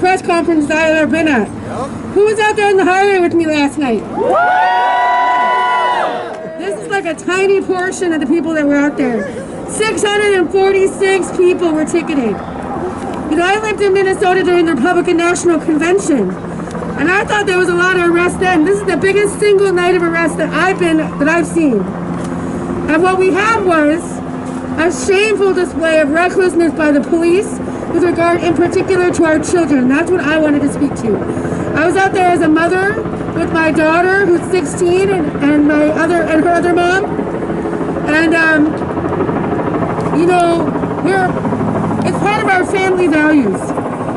press conferences I've ever been at. Who was out there on the highway with me last night? This is like a tiny portion of the people that were out there. 646 people were ticketed. You know, I lived in Minnesota during the Republican National Convention, and I thought there was a lot of arrests then. This is the biggest single night of arrests that I've seen. And what we had was a shameful display of recklessness by the police with regard in particular to our children. That's what I wanted to speak to. I was out there as a mother with my daughter who's 16 and her other mom. And you know, it's part of our family values.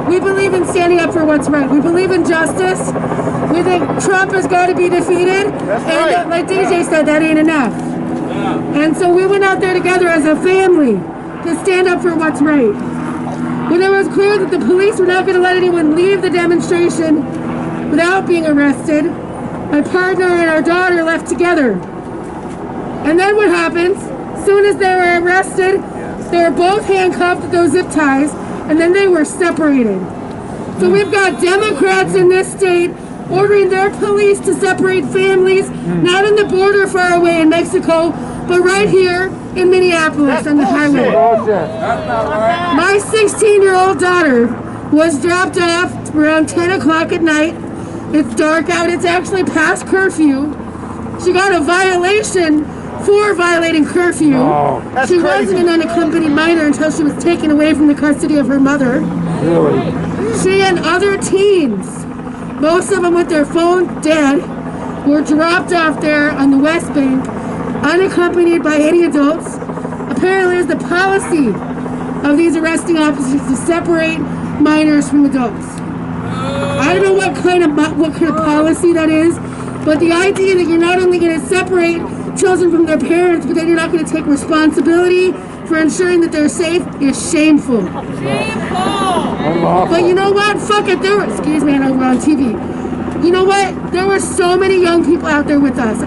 We believe in standing up for what's right. We believe in justice. We think Trump has got to be defeated. And like DJ said, that ain't enough. And so we went out there together as a family to stand up for what's right. When it was clear that the police were not going to let anyone leave the demonstration without being arrested, my partner and our daughter left together. And then what happens? As soon as they were arrested, they were both handcuffed with those zip ties, and then they were separated. So we've got Democrats in this state ordering their police to separate families, not on the border far away in Mexico, but right here in Minneapolis on the highway. My 16-year-old daughter was dropped off around 10 o'clock at night. It's dark out. It's actually past curfew. She got a violation for violating curfew. She wasn't an unaccompanied minor until she was taken away from the custody of her mother. Really? She and other teens, most of them with their phones dead, were dropped off there on the West Bank, unaccompanied by any adults. Apparently it's the policy of these arresting officers to separate minors from adults. I don't know what kind of policy that is, but the idea that you're not only going to separate children from their parents, but then you're not going to take responsibility for ensuring that they're safe is shameful. But you know what? Fuck it. Excuse me, I know we're on TV. You know what? There were so many young people out there with us.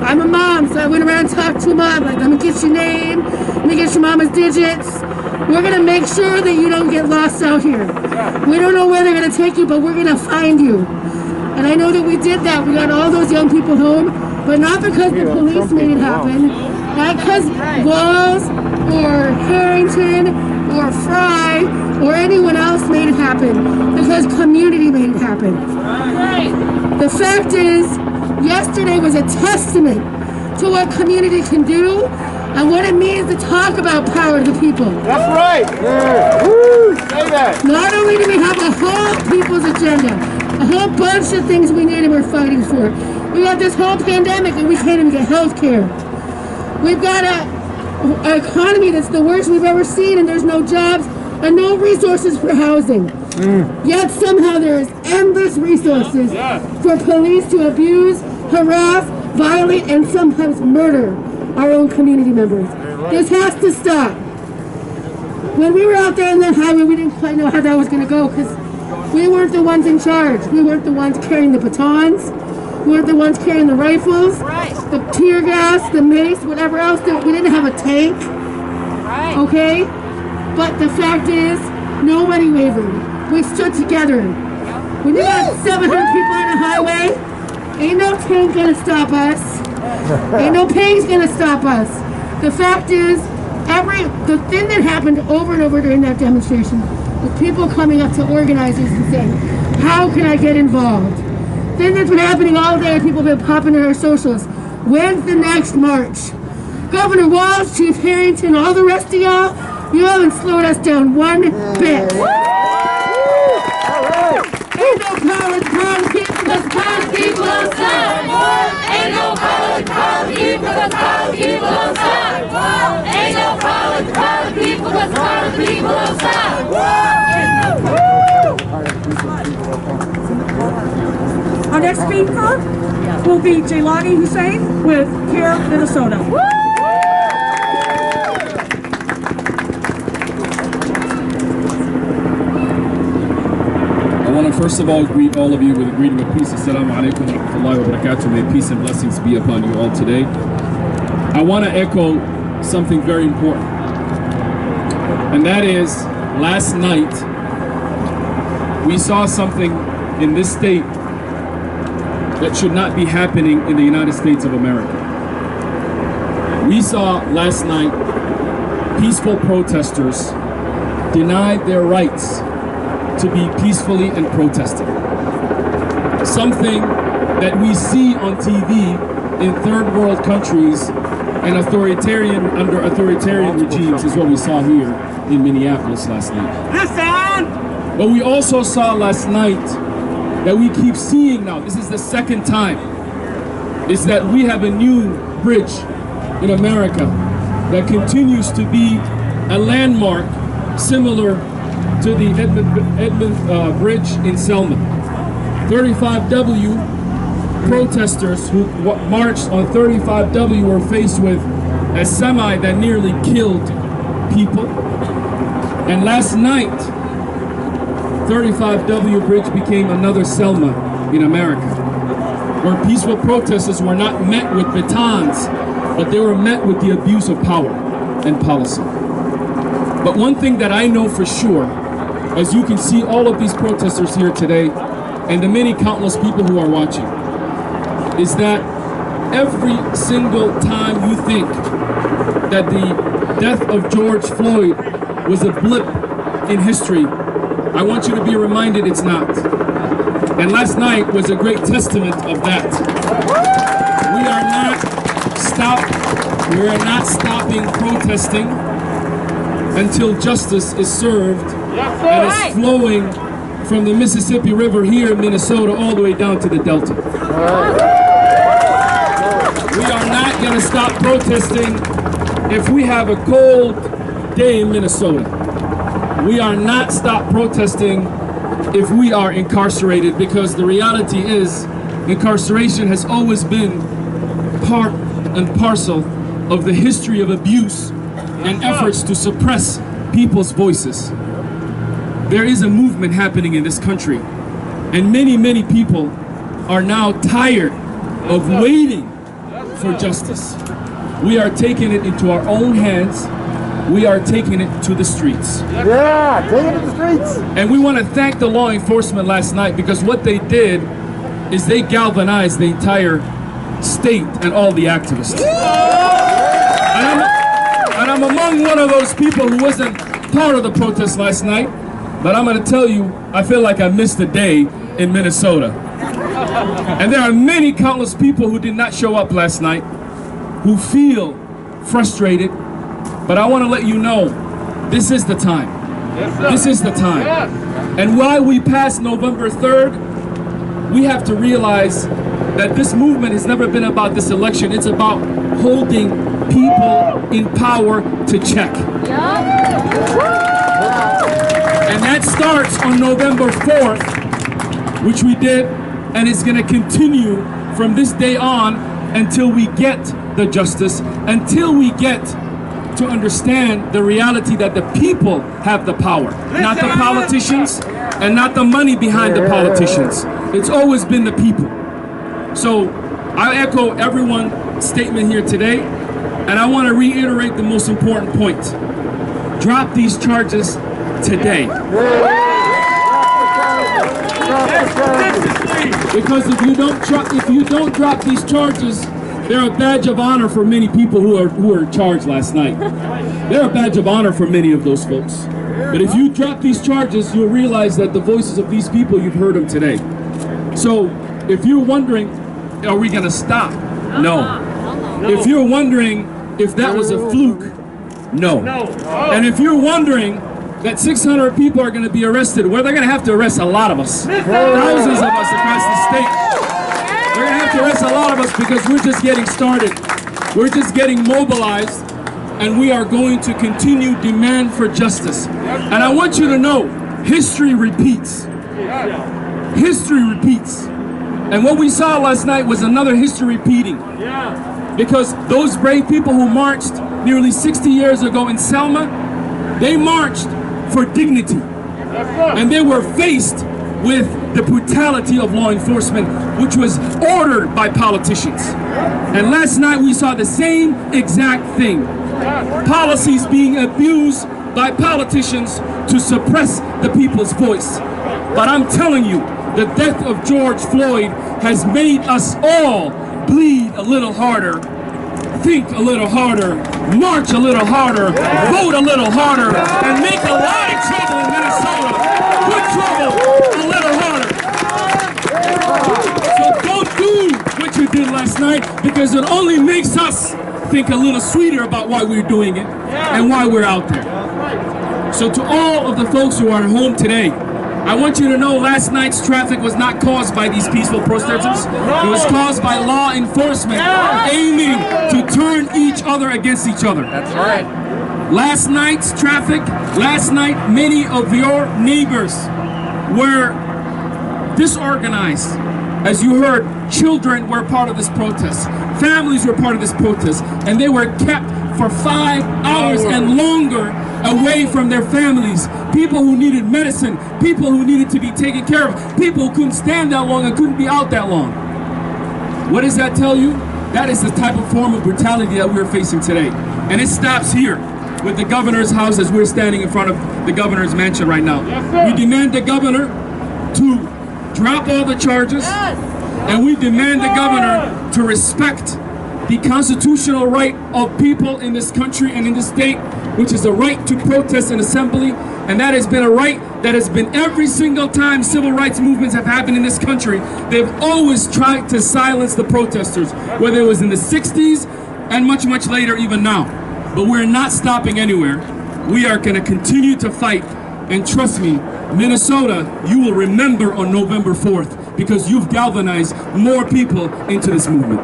I'm a mom, so I went around and talked to a mom, like, let me get your name, let me get your mama's digits. We're going to make sure that you don't get lost out here. We don't know where they're going to take you, but we're going to find you. And I know that we did that. We got all those young people home, but not because the police made it happen, not because Walls or Harrington or Fry or anyone else made it happen, because community made it happen. The fact is, yesterday was a testament to what community can do and what it means to talk about power to the people. That's right. Yeah. Woo. Say that. Not only do we have a whole people's agenda, a whole bunch of things we need and we're fighting for. We got this whole pandemic and we can't even get health care. We've got an economy that's the worst we've ever seen, and there's no jobs and no resources for housing. Yet somehow there is endless resources for police to abuse, harass, violate, and sometimes murder our own community members. This has to stop. When we were out there on that highway, we didn't quite know how that was going to go because we weren't the ones in charge. We weren't the ones carrying the batons. We weren't the ones carrying the rifles, the tear gas, the mace, whatever else. We didn't have a tank. Okay? But the fact is, nobody wavered. We stood together. When you got 700 people on the highway, ain't no tank gonna stop us. Ain't no pain's gonna stop us. The fact is, the thing that happened over and over during that demonstration was people coming up to organizers and saying, how can I get involved? Then that's been happening all day. People have been popping in our socials. When's the next march? Governor Walz, Chief Harrington, all the rest of y'all, you haven't slowed us down one bit. Ain't no power to power people because power people don't stop. Ain't no power to power people because power people don't stop. Ain't no power to power people because power people don't stop. Our next speaker will be Jailani Hussein with Care, Minnesota. I want to first of all greet all of you with a greeting of peace. Assalamu alaikum wa rahmatullahi wa barakatuh. May peace and blessings be upon you all today. I want to echo something very important. And that is, last night, we saw something in this state that should not be happening in the United States of America. We saw last night peaceful protesters denied their rights to be peacefully and protesting. Something that we see on TV in third world countries and under authoritarian regimes is what we saw here in Minneapolis last night. Listen! But we also saw last night that we keep seeing now, this is the second time, is that we have a new bridge in America that continues to be a landmark similar to the Edmund Bridge in Selma. 35W protesters who marched on 35W were faced with a semi that nearly killed people. And last night, 35W Bridge became another Selma in America, where peaceful protesters were not met with batons, but they were met with the abuse of power and policy. But one thing that I know for sure, as you can see all of these protesters here today, and the many countless people who are watching, is that every single time you think that the death of George Floyd was a blip in history, I want you to be reminded it's not. And last night was a great testament of that. We are not stopping protesting until justice is served and is flowing from the Mississippi River here in Minnesota all the way down to the Delta. We are not going to stop protesting if we have a cold day in Minnesota. We are not stop protesting if we are incarcerated, because the reality is incarceration has always been part and parcel of the history of abuse and efforts to suppress people's voices. There is a movement happening in this country, and many people are now tired of waiting for justice. We are taking it into our own hands. We are taking it to the streets. Yeah, take it to the streets. And we want to thank the law enforcement last night, because what they did is they galvanized the entire state and all the activists. And I'm among one of those people who wasn't part of the protest last night, but I'm going to tell you, I feel like I missed a day in Minnesota. And there are many countless people who did not show up last night, who feel frustrated. But I want to let you know, this is the time. This is the time. And while we pass November 3rd, we have to realize that this movement has never been about this election. It's about holding people in power to check. And that starts on November 4th, which we did, and it's going to continue from this day on until we get the justice, until we get to understand the reality that the people have the power, not the politicians and not the money behind the politicians. It's always been the people. So I echo everyone's statement here today, and I want to reiterate the most important point. Drop these charges today. Because if you don't drop these charges, they're a badge of honor for many people who were charged last night. They're a badge of honor for many of those folks. But if you drop these charges, you'll realize that the voices of these people, you've heard them today. So if you're wondering, are we going to stop? No. If you're wondering if that was a fluke, no. And if you're wondering that 600 people are going to be arrested, well, they're going to have to arrest a lot of us. Thousands of us across the state. They're going to have to arrest a lot of us, because we're just getting started. We're just getting mobilized, and we are going to continue demand for justice. And I want you to know, history repeats. History repeats. And what we saw last night was another history repeating. Because those brave people who marched nearly 60 years ago in Selma, they marched for dignity. And they were faced with the brutality of law enforcement, which was ordered by politicians. And last night we saw the same exact thing. Policies being abused by politicians to suppress the people's voice. But I'm telling you, the death of George Floyd has made us all bleed a little harder, think a little harder, march a little harder, vote a little harder, and make a lot of trouble in Minnesota. Put trouble a little harder. So don't do what you did last night, because it only makes us think a little sweeter about why we're doing it and why we're out there. So to all of the folks who are at home today, I want you to know last night's traffic was not caused by these peaceful protesters. It was caused by law enforcement aiming to turn each other against each other. That's right. Last night's traffic, last night many of your neighbors were disorganized. As you heard, children were part of this protest. Families were part of this protest. And they were kept for 5 hours and longer away from their families. People who needed medicine, people who needed to be taken care of, people who couldn't stand that long and couldn't be out that long. What does that tell you? That is the type of form of brutality that we're facing today. And it stops here with the governor's house as we're standing in front of the governor's mansion right now. We demand the governor to drop all the charges, and we demand the governor to respect the constitutional right of people in this country and in this state, which is the right to protest and assembly. And that has been a right that has been every single time civil rights movements have happened in this country. They've always tried to silence the protesters, whether it was in the 60s and much, much later, even now. But we're not stopping anywhere. We are going to continue to fight. And trust me, Minnesota, you will remember on November 4th, because you've galvanized more people into this movement.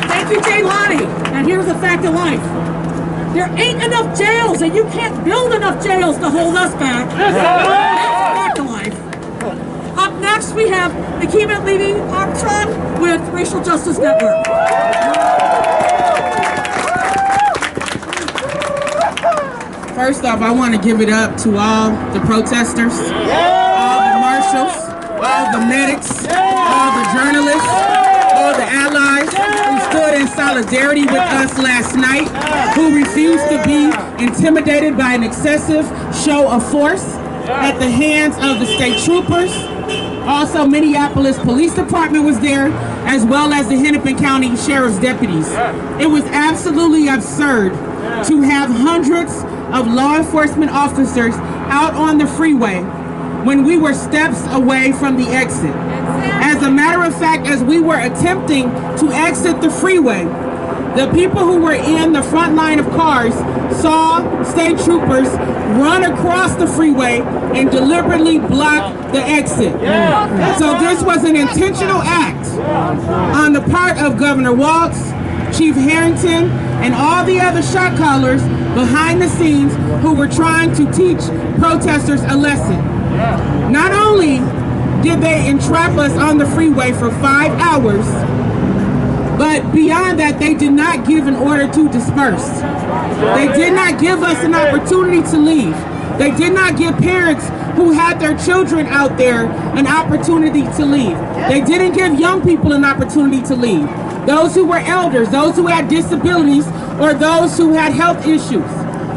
Thank you, Jay Lonnie. And here's a fact of life. There ain't enough jails, and you can't build enough jails to hold us back. That's a fact of life. Up next, we have Nikema Levy Armstrong with Racial Justice Network. First off, I want to give it up to all the protesters, all the marshals, all the medics, all the journalists, all the allies who stood in solidarity with us last night, who refused to be intimidated by an excessive show of force at the hands of the state troopers. Also, Minneapolis Police Department was there, as well as the Hennepin County Sheriff's deputies. It was absolutely absurd to have hundreds of law enforcement officers out on the freeway when we were steps away from the exit. As a matter of fact, as we were attempting to exit the freeway, the people who were in the front line of cars saw state troopers run across the freeway and deliberately block the exit. So this was an intentional act on the part of Governor Walz, Chief Harrington, and all the other shot callers behind the scenes who were trying to teach protesters a lesson. Not only did they entrap us on the freeway for 5 hours, but beyond that, they did not give an order to disperse. They did not give us an opportunity to leave. They did not give parents who had their children out there an opportunity to leave. They didn't give young people an opportunity to leave. Those who were elders, those who had disabilities, or those who had health issues,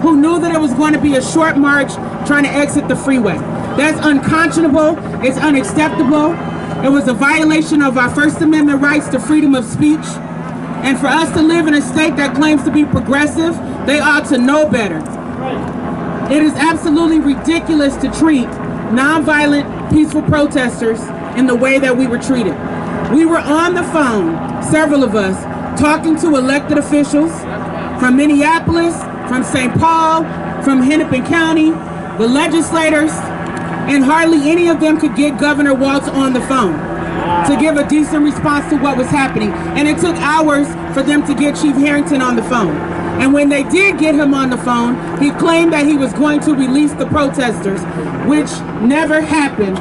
who knew that it was going to be a short march trying to exit the freeway. That's unconscionable. It's unacceptable. It was a violation of our First Amendment rights to freedom of speech. And for us to live in a state that claims to be progressive, they ought to know better. It is absolutely ridiculous to treat nonviolent, peaceful protesters in the way that we were treated. We were on the phone, several of us, talking to elected officials from Minneapolis, from St. Paul, from Hennepin County, the legislators, and hardly any of them could get Governor Walz on the phone to give a decent response to what was happening. And it took hours for them to get Chief Harrington on the phone. And when they did get him on the phone, he claimed that he was going to release the protesters, which never happened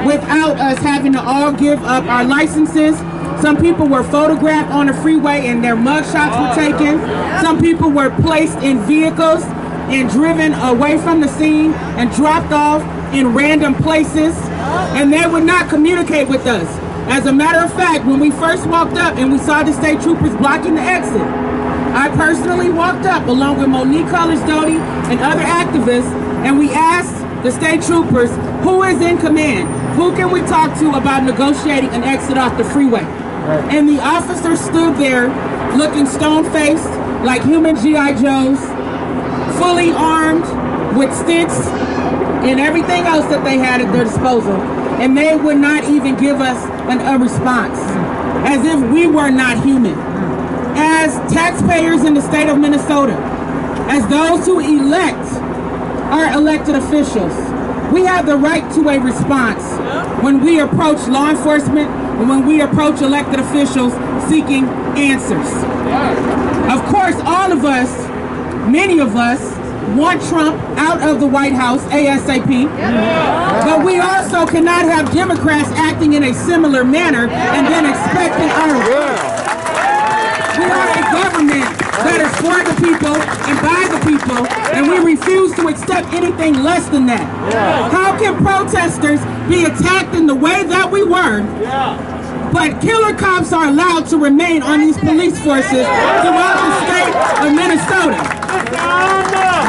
without us having to all give up our licenses. Some people were photographed on the freeway and their mugshots were taken. Some people were placed in vehicles and driven away from the scene and dropped off in random places, and they would not communicate with us. As a matter of fact, when we first walked up and we saw the state troopers blocking the exit, I personally walked up along with Monique College-Doty and other activists, and we asked the state troopers, who is in command? Who can we talk to about negotiating an exit off the freeway? And the officers stood there looking stone-faced like human G.I. Joes, fully armed with sticks and everything else that they had at their disposal. And they would not even give us a response, as if we were not human. As taxpayers in the state of Minnesota, as those who elect our elected officials, we have the right to a response when we approach law enforcement and when we approach elected officials seeking answers. Of course, all of us, many of us, want Trump out of the White House ASAP, but we also cannot have Democrats acting in a similar manner and then expecting our We are a government that is for the people and by the people, and we refuse to accept anything less than that. How can protesters be attacked in the way that we were, but killer cops are allowed to remain on these police forces throughout the state of Minnesota?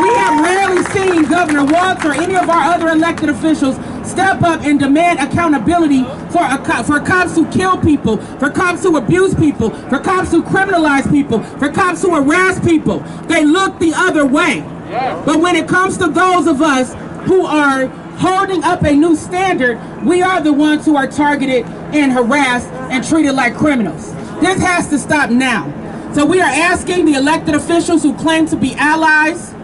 We have rarely seen Governor Walz or any of our other elected officials step up and demand accountability for cops who kill people, for cops who abuse people, for cops who criminalize people, for cops who harass people. They look the other way. But when it comes to those of us who are holding up a new standard, we are the ones who are targeted and harassed and treated like criminals. This has to stop now. So we are asking the elected officials who claim to be allies,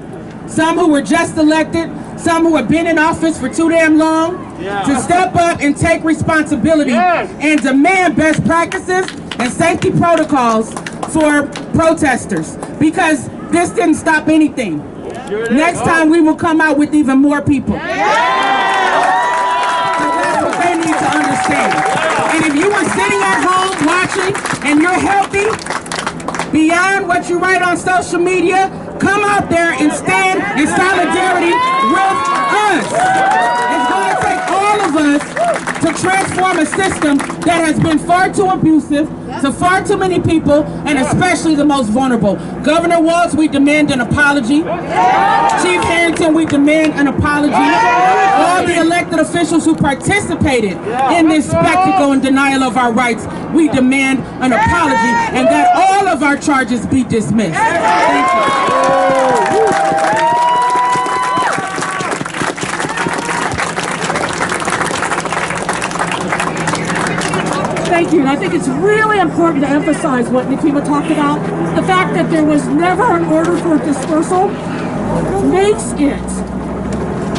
some who were just elected, some who have been in office for too damn long, to step up and take responsibility and demand best practices and safety protocols for protesters, because this didn't stop anything. Next time we will come out with even more people. So that's what they need to understand. And if you are sitting at home watching and you're healthy, beyond what you write on social media, come out there and stand in solidarity with us. It's going to take all of us to transform a system that has been far too abusive to far too many people, and especially the most vulnerable. Governor Walz, we demand an apology. Chief Harrington, we demand an apology. All the elected officials who participated in this spectacle and denial of our rights, we demand an apology, and that all of our charges be dismissed. Thank you. Thank you, and I think it's really important to emphasize what Nikema talked about. The fact that there was never an order for dispersal makes it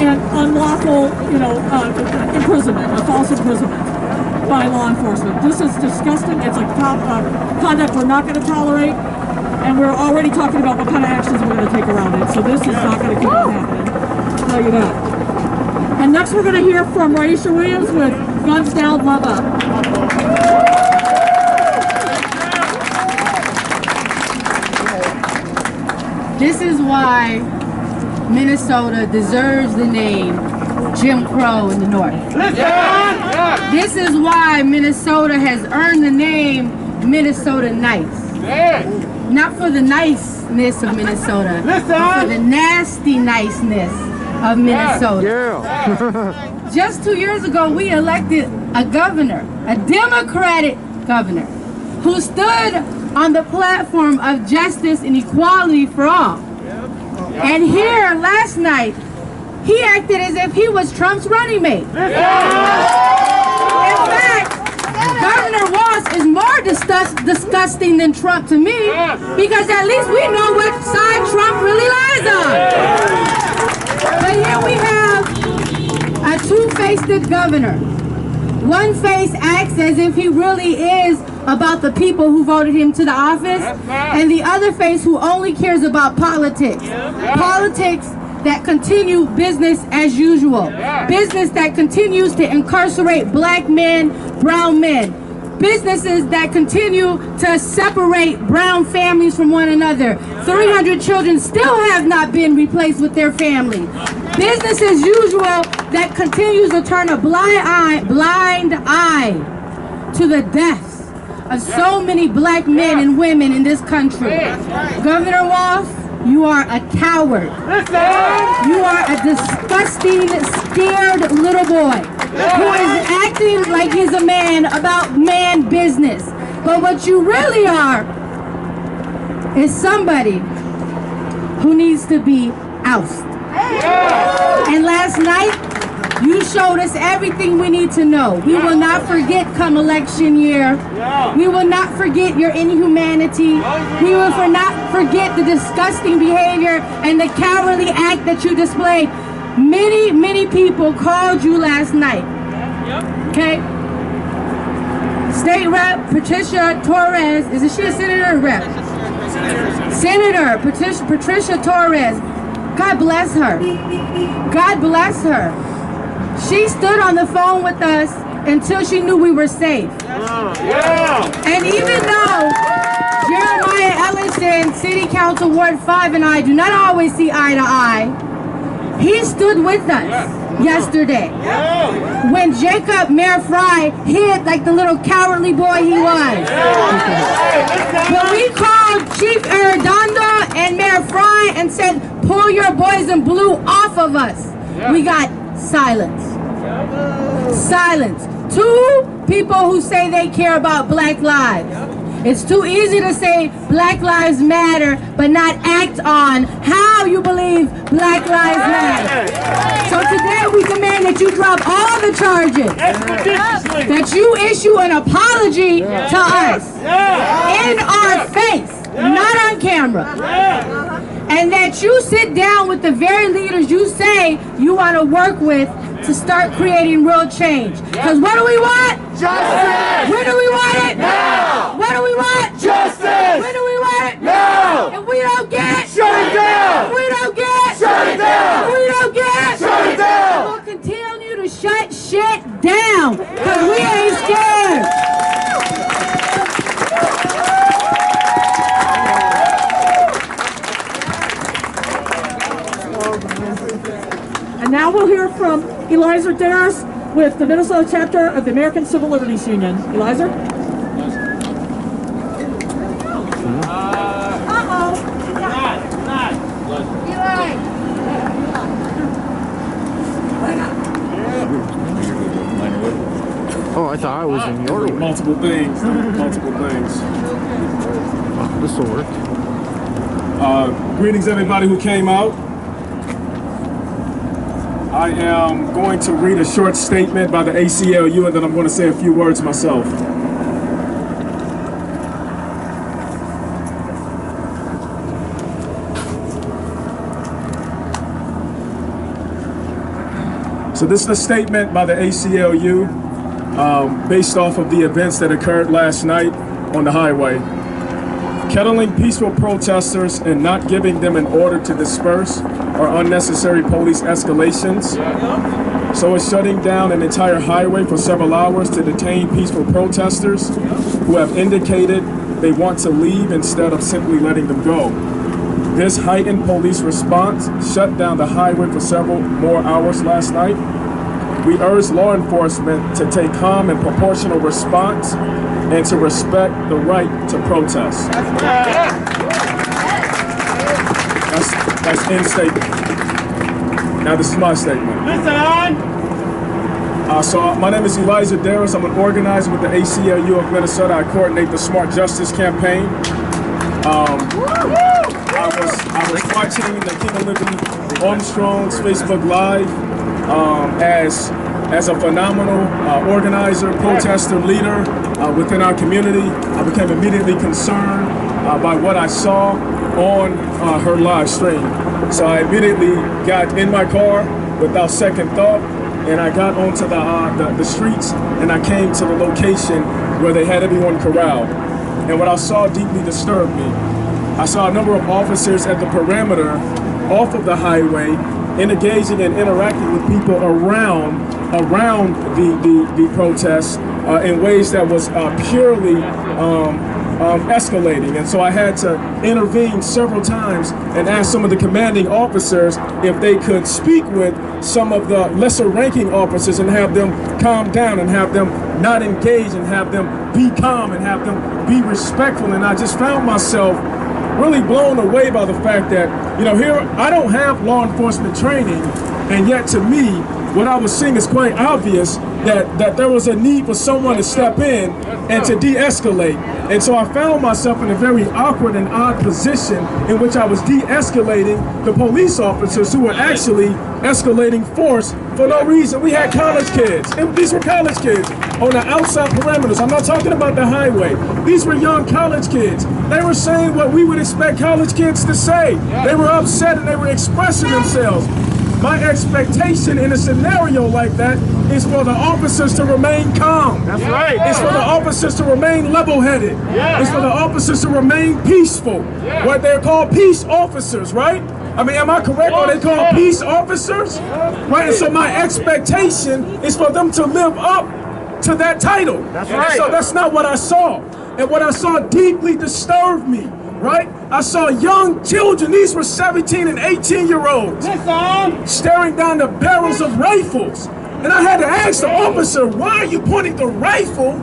an unlawful, imprisonment, a false imprisonment by law enforcement. This is disgusting. It's like conduct we're not going to tolerate, and we're already talking about what kind of actions we're going to take around it. So this is not going to keep on happening. I'll tell you that. And next we're going to hear from Raisha Williams with Guns Down, Love Up. This is why Minnesota deserves the name Jim Crow in the North. This is why Minnesota has earned the name Minnesota Nice. Not for the niceness of Minnesota, but for the nasty niceness of Minnesota. Just 2 years ago, we elected a governor, a Democratic governor, who stood on the platform of justice and equality for all. And here last night, he acted as if he was Trump's running mate. In fact, Governor Walz is more disgusting than Trump to me, because at least we know which side Trump really lies on. But here we have a two-faced governor. One face acts as if he really is about the people who voted him to the office, and the other face who only cares about politics. Politics that continue business as usual. Business that continues to incarcerate black men, brown men. Businesses that continue to separate brown families from one another. 300 children still have not been replaced with their family. Business as usual that continues to turn a blind eye to the deaths of so many black men and women in this country. Governor Walz, you are a coward. You are a disgusting, scared little boy who is acting like he's a man about man business. But what you really are is somebody who needs to be ousted. And last night, you showed us everything we need to know. We will not forget come election year. We will not forget your inhumanity. We will not forget the disgusting behavior and the cowardly act that you displayed. Many, many people called you last night. Okay? State Rep Patricia Torres, is she a senator or rep? Senator Patricia Torres, God bless her. God bless her. She stood on the phone with us until she knew we were safe. And even though Jeremiah Ellison, City Council Ward 5 and I do not always see eye to eye, he stood with us yesterday when Jacob Mayor Fry hid like the little cowardly boy he was. When we called Chief Arredondo and Mayor Fry and said, pull your boys in blue off of us, we got silence. Silence. Two people who say they care about black lives. It's too easy to say Black Lives Matter, but not act on how you believe Black Lives Matter. So today we demand that you drop all the charges, that you issue an apology to us in our face, not on camera, and that you sit down with the very leaders you say you want to work with to start creating real change. Because what do we want? Justice! When do we want it? Now! What do we want? Justice! When do we want it? Now! If we don't get it, Shut it down! if we don't get it, Shut it down! if we don't get it, Shut it down! we'll continue to shut shit down. Because we ain't scared. And now we'll hear from Eliza Darris with the Minnesota chapter of the American Civil Liberties Union. Eliza? Oh, I thought I was in your way. Multiple things. Multiple things. This will work. Greetings, everybody who came out. I am going to read a short statement by the ACLU, and then I'm going to say a few words myself. So this is a statement by the ACLU based off of the events that occurred last night on the highway. Kettling peaceful protesters and not giving them an order to disperse are unnecessary police escalations. So is shutting down an entire highway for several hours to detain peaceful protesters who have indicated they want to leave instead of simply letting them go. This heightened police response shut down the highway for several more hours last night. We urge law enforcement to take calm and proportional response and to respect the right to protest. That's in statement. Now this is my statement. So my name is Eliza Darris. I'm an organizer with the ACLU of Minnesota. I coordinate the Smart Justice campaign. I was watching the King of Liberty Armstrong's Facebook Live as a phenomenal organizer, protester, leader within our community. I became immediately concerned by what I saw on her live stream. So I immediately got in my car without second thought, and I got onto the streets, and I came to the location where they had everyone corralled. And what I saw deeply disturbed me. I saw a number of officers at the perimeter off of the highway engaging and interacting with people around the protests in ways that was purely escalating. And so I had to intervene several times and ask some of the commanding officers if they could speak with some of the lesser ranking officers and have them calm down and have them not engage and have them be calm and have them be respectful. And I just found myself really blown away by the fact that, you know, here I don't have law enforcement training, and yet to me, what I was seeing is quite obvious that there was a need for someone to step in and to de-escalate. And so I found myself in a very awkward and odd position in which I was de-escalating the police officers who were actually escalating force for no reason. We had college kids, and these were college kids on the outside perimeters. I'm not talking about the highway. These were young college kids. They were saying what we would expect college kids to say. They were upset and they were expressing themselves. My expectation in a scenario like that is for the officers to remain calm. That's right. It's for the officers to remain level-headed. Yeah. It's for the officers to remain peaceful. Yeah. What they're called peace officers, right? I mean, am I correct? Are they called peace officers? Right, and so my expectation is for them to live up to that title. That's right. So that's not what I saw. And what I saw deeply disturbed me, right? I saw young children, these were 17 and 18-year-olds, staring down the barrels of rifles. And I had to ask the officer, why are you pointing the rifle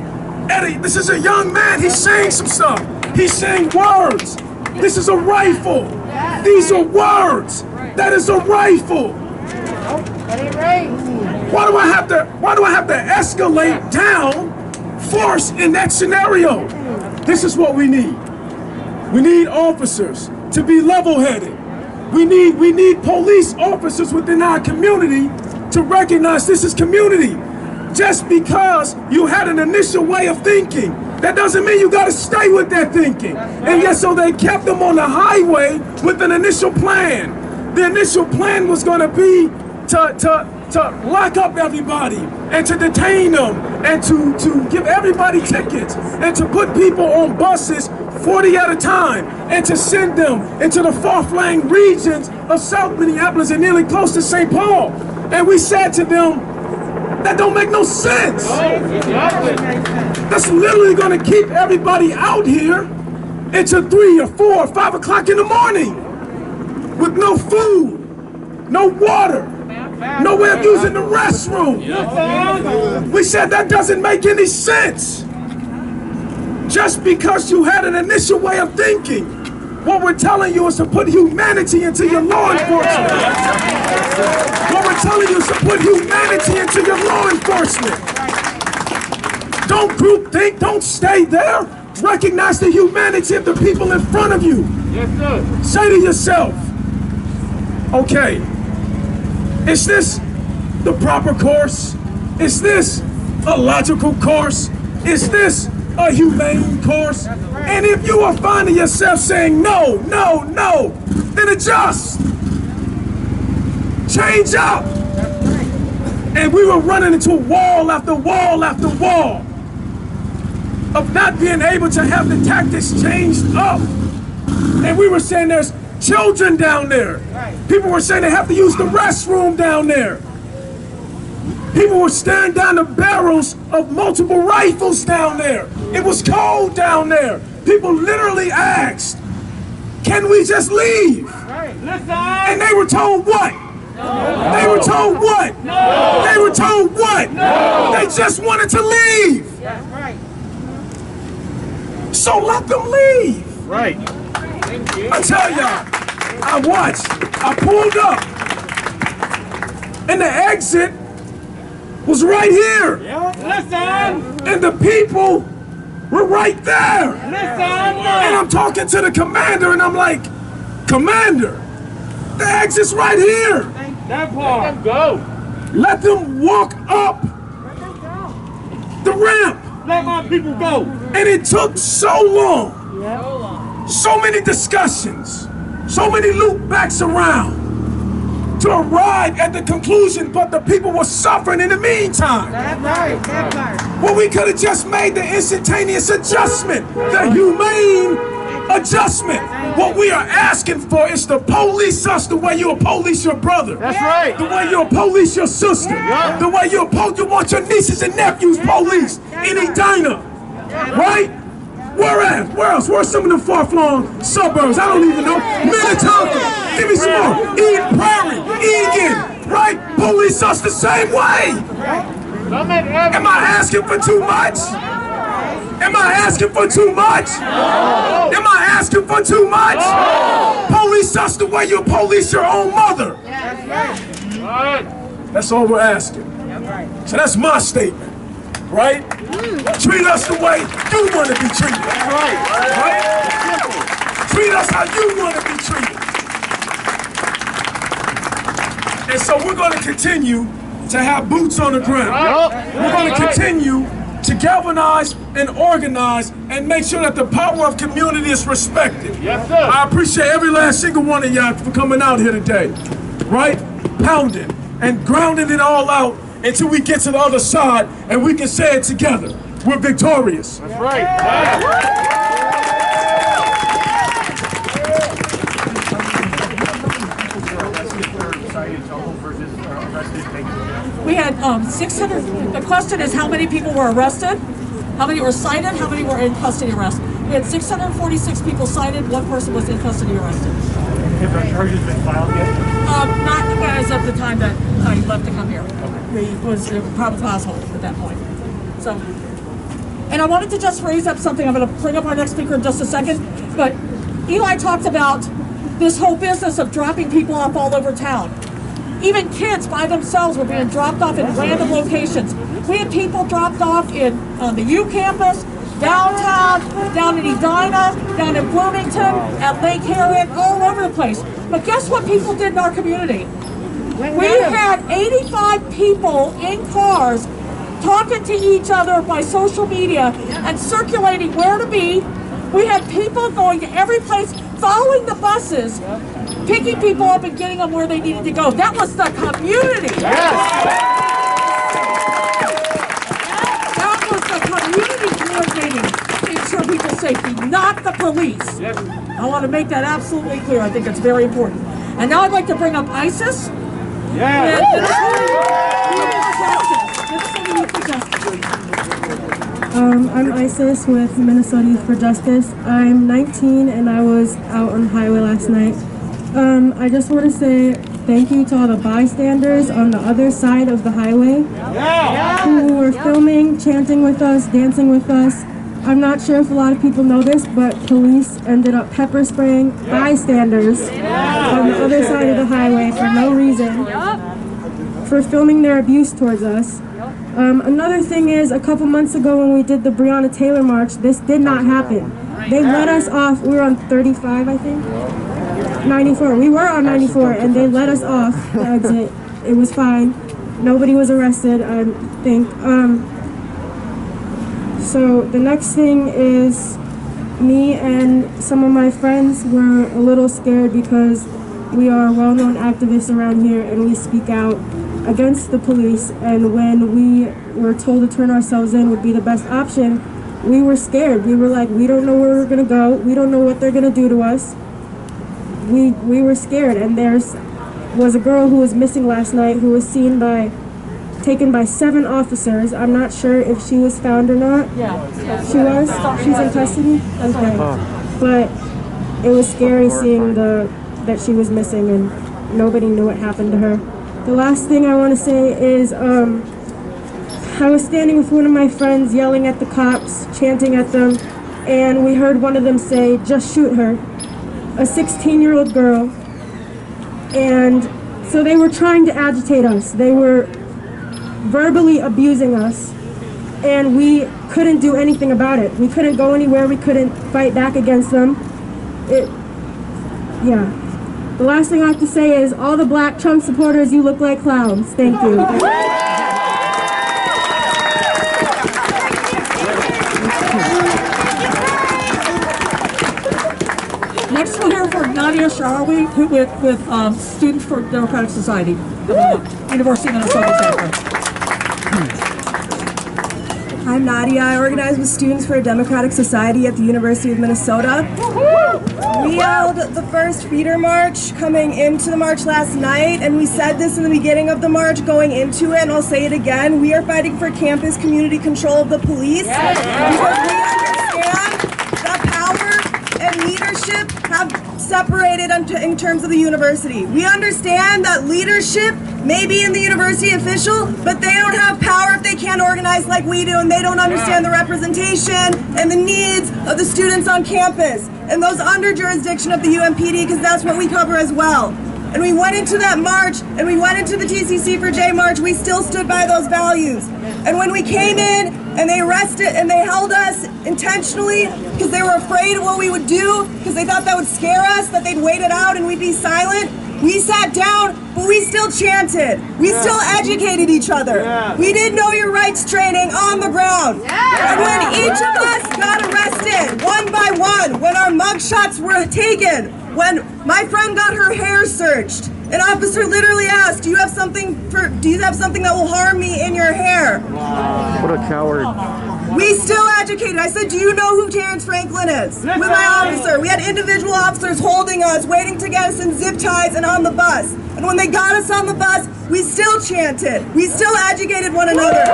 at this is a young man, he's saying some stuff. He's saying words. This is a rifle. These are words. That is a rifle. Why do I have to escalate down force in that scenario? This is what we need. We need officers to be level-headed. We need police officers within our community to recognize this is community. Just because you had an initial way of thinking, that doesn't mean you gotta stay with that thinking. And yet, so they kept them on the highway with an initial plan. The initial plan was gonna be to lock up everybody and to detain them and to give everybody tickets and to put people on buses 40 at a time and to send them into the far-flung regions of South Minneapolis and nearly close to St. Paul. And we said to them, that don't make no sense. That's literally gonna keep everybody out here into 3 or 4 or 5 o'clock in the morning with no food, no water, no way of using the restroom. We said that doesn't make any sense. Just because you had an initial way of thinking, what we're telling you is to put humanity into your law enforcement. What we're telling you is to put humanity into your law enforcement. Don't groupthink, don't stay there. Recognize the humanity of the people in front of you. Yes, sir. Say to yourself, okay, is this the proper course? Is this a logical course? Is this a humane course? And if you are finding yourself saying no, no, no, then adjust. Change up. And we were running into wall after wall after wall of not being able to have the tactics changed up. And we were saying there's children down there. People were saying they have to use the restroom down there. People were staring down the barrels of multiple rifles down there. It was cold down there. People literally asked, can we just leave? And they were told what? No. They were told what? No. They were told what? No. They just wanted to leave. So let them leave. Right. I tell y'all, I watched, I pulled up, and the exit was right here. And the people were right there. And I'm talking to the commander, and I'm like, Commander, the exit's right here. That part. Let them go. Let them walk up the ramp. Let my people go. And it took so long. So many discussions, so many loop backs around to arrive at the conclusion, but the people were suffering in the meantime. Well, we could have just made the instantaneous adjustment, the humane adjustment. What we are asking for is to police us the way you'll police your brother. That's right. The way you'll police your sister. Yeah. The way you want your nieces and nephews policed in Edina. Right? Where at? Where else? Where's some of the far-flung suburbs? I don't even know. Minnetonka. Give me some more. Eden Prairie. Egan. Right? Police us the same way. Am I asking for too much? Am I asking for too much? Am I asking for too much? Police us the way you police your own mother. That's all we're asking. So that's my statement, right? Treat us the way you want to be treated. Right? Treat us how you want to be treated. And so we're going to continue to have boots on the ground. We're going to continue to galvanize and organize and make sure that the power of community is respected. Yes, sir. I appreciate every last single one of y'all for coming out here today, right? Pounding and grounding it all out until we get to the other side and we can say it together. We're victorious. That's right. We had 600, the question is how many people were arrested, how many were cited, how many were in custody arrest. We had 646 people cited, 1 person was in custody arrested. Have our charges been filed yet? Not as of the time that I left to come here. He was a probable cause hold at that point. So, and I wanted to just raise up something. I'm going to bring up our next speaker in just a second. But Eli talked about this whole business of dropping people off all over town. Even kids by themselves were being dropped off in random locations. We had people dropped off on the U campus, downtown, down in Edina, down in Bloomington, at Lake Harriet, all over the place. But guess what people did in our community? We had 85 people in cars talking to each other by social media and circulating where to be. We had people going to every place, following the buses, picking people up and getting them where they needed to go. That was the community. That was the community coordinating to ensure people's safety, not the police. I want to make that absolutely clear. I think it's very important. And now I'd like to bring up ISIS. I'm Isis with Minnesota Youth for Justice. I'm 19 and I was out on the highway last night. I just want to say thank you to all the bystanders on the other side of the highway who were filming, chanting with us, dancing with us. I'm not sure if a lot of people know this, but police ended up pepper spraying bystanders on the other side of the highway for no reason, for filming their abuse towards us. Another thing is, a couple months ago when we did the Breonna Taylor March, this did not happen. They let us off, we were on 35, I think? 94. We were on 94, and they let us off the exit. It was fine. Nobody was arrested, I think. So the next thing is, me and some of my friends were a little scared because we are well-known activists around here and we speak out against the police, and when we were told to turn ourselves in would be the best option, we were scared. We were like, we don't know where we're gonna go, we don't know what they're gonna do to us. We were scared, and was a girl who was missing last night who was taken by 7 officers. I'm not sure if she was found or not. Yeah. She was? She's in custody? Okay. But it was scary seeing that she was missing and nobody knew what happened to her. The last thing I want to say is I was standing with one of my friends yelling at the cops, chanting at them, and we heard one of them say, "Just shoot her." A 16-year-old girl. And so they were trying to agitate us. They were verbally abusing us, and we couldn't do anything about it. We couldn't go anywhere. We couldn't fight back against them. The last thing I have to say is, all the black Trump supporters, you look like clowns. Thank you. Next we'll hear from Nadia Sharawi, who with Students for Democratic Society, University of Minnesota. I'm Nadia. I organize with Students for a Democratic Society at the University of Minnesota. We held the first feeder march coming into the march last night, and we said this in the beginning of the march going into it, and I'll say it again. We are fighting for campus community control of the police because we understand separated in terms of the university. We understand that leadership may be in the university official, but they don't have power if they can't organize like we do, and they don't understand the representation and the needs of the students on campus and those under jurisdiction of the UMPD, because that's what we cover as well. And we went into that march, and we went into the TCC for J March, we still stood by those values. And when we came in and they arrested and they held us intentionally because they were afraid of what we would do, because they thought that would scare us, that they'd wait it out and we'd be silent, we sat down, but we still chanted. We still educated each other. We did know your rights training on the ground. And when each of us got arrested, one by one, when our mugshots were taken, when my friend got her hair searched, an officer literally asked, do you have something that will harm me in your hair? What a coward. We still educated. I said, do you know who Terrence Franklin is? With my officer. We had individual officers holding us, waiting to get us in zip ties and on the bus. And when they got us on the bus, we still chanted. We still educated one another. We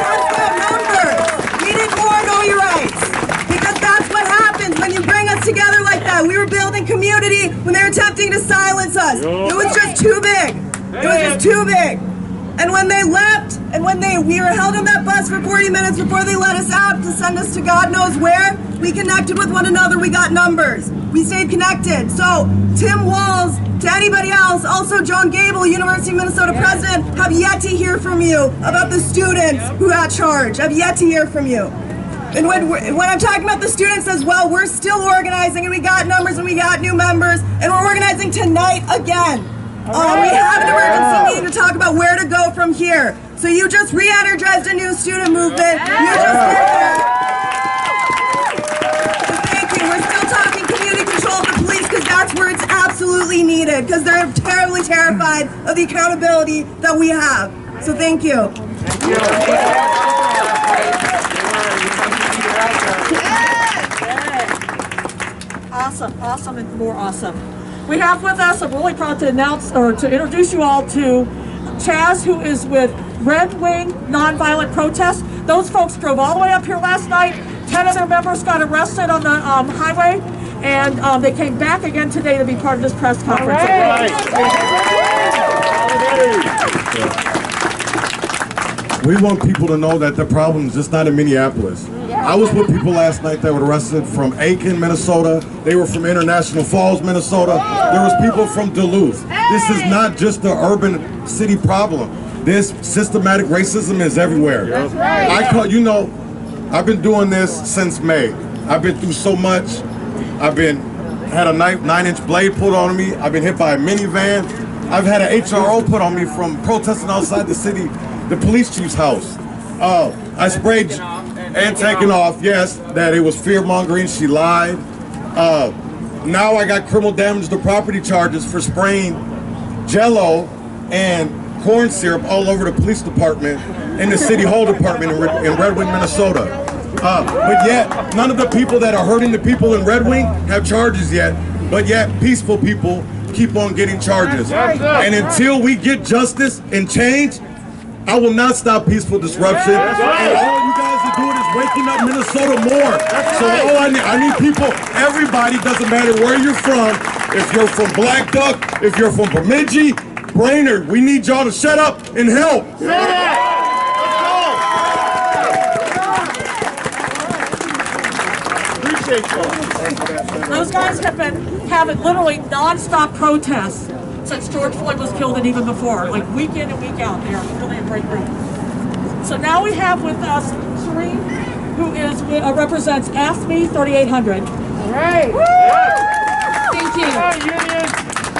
passed out numbers. We did more know your rights. Because that's what happens when you bring us together like that. We were building community when they were attempting to silence us. It was just too big. It was just too big. And when they left, and when we were held on that bus for 40 minutes before they let us out to send us to God knows where, we connected with one another, we got numbers. We stayed connected. So, Tim Walz, to anybody else, also John Gable, University of Minnesota president, have yet to hear from you about the students who got charged. I've yet to hear from you. And when I'm talking about the students as well, we're still organizing, and we got numbers, and we got new members, and we're organizing tonight again. We have an emergency meeting to talk about where to go from here. So you just re-energized a new student movement. You just did that. So thank you. We're still talking community control of the police, because that's where it's absolutely needed, because they're terribly terrified of the accountability that we have. So thank you. Awesome, and more awesome. We have with us, I'm really proud to announce, or to introduce you all to Chaz, who is with Red Wing Nonviolent Protest. Those folks drove all the way up here last night. 10 of their members got arrested on the highway, and they came back again today to be part of this press conference. We want people to know that the problem is just not in Minneapolis. I was with people last night that were arrested from Aiken, Minnesota. They were from International Falls, Minnesota. There was people from Duluth. This is not just the urban city problem. This systematic racism is everywhere. I've been doing this since May. I've been through so much. Had a 9-inch blade put on me. I've been hit by a minivan. I've had an HRO put on me from protesting outside the city, the police chief's house. I sprayed and taken off, yes, that it was fear-mongering. She lied. Now I got criminal damage to property charges for spraying Jell-O and corn syrup all over the police department and the city hall department in Red Wing, Minnesota. But yet, none of the people that are hurting the people in Red Wing have charges yet, but yet peaceful people keep on getting charges. And until we get justice and change, I will not stop peaceful disruption. And all you guys are doing is waking up Minnesota more. So I need people, everybody, doesn't matter where you're from. If you're from Black Duck, if you're from Bemidji, Brainerd, we need y'all to shut up and help. Those guys have been having literally non-stop protests since George Floyd was killed, and even before, like week in and week out. They are really a great group. So now we have with us Shireen, who represents AFSCME 3800. All right. Thank you.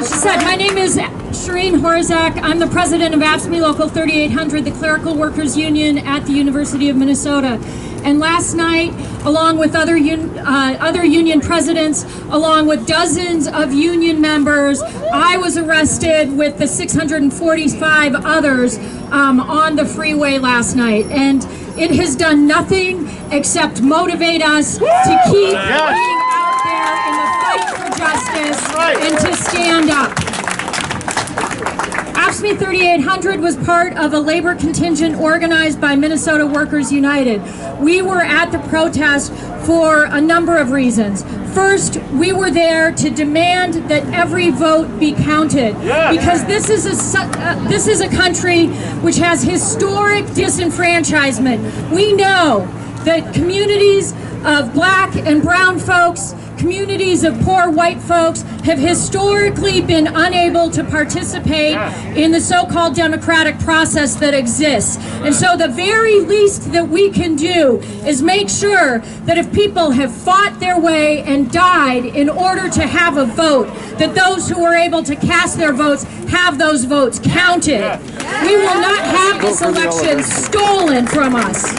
She said, my name is Shireen Horzak. I'm the president of AFSCME Local 3800, the Clerical Workers Union at the University of Minnesota. And last night, along with other union presidents, along with dozens of union members, I was arrested with the 645 others on the freeway last night. And it has done nothing except motivate us to keep being out there in the fight for justice and to stand up. AFSCME 3800 was part of a labor contingent organized by Minnesota Workers United. We were at the protest for a number of reasons. First, we were there to demand that every vote be counted, because this is a country which has historic disenfranchisement. We know that communities of black and brown folks, communities of poor white folks have historically been unable to participate in the so-called democratic process that exists. And so the very least that we can do is make sure that if people have fought their way and died in order to have a vote, that those who are able to cast their votes have those votes counted. We will not have this election stolen from us.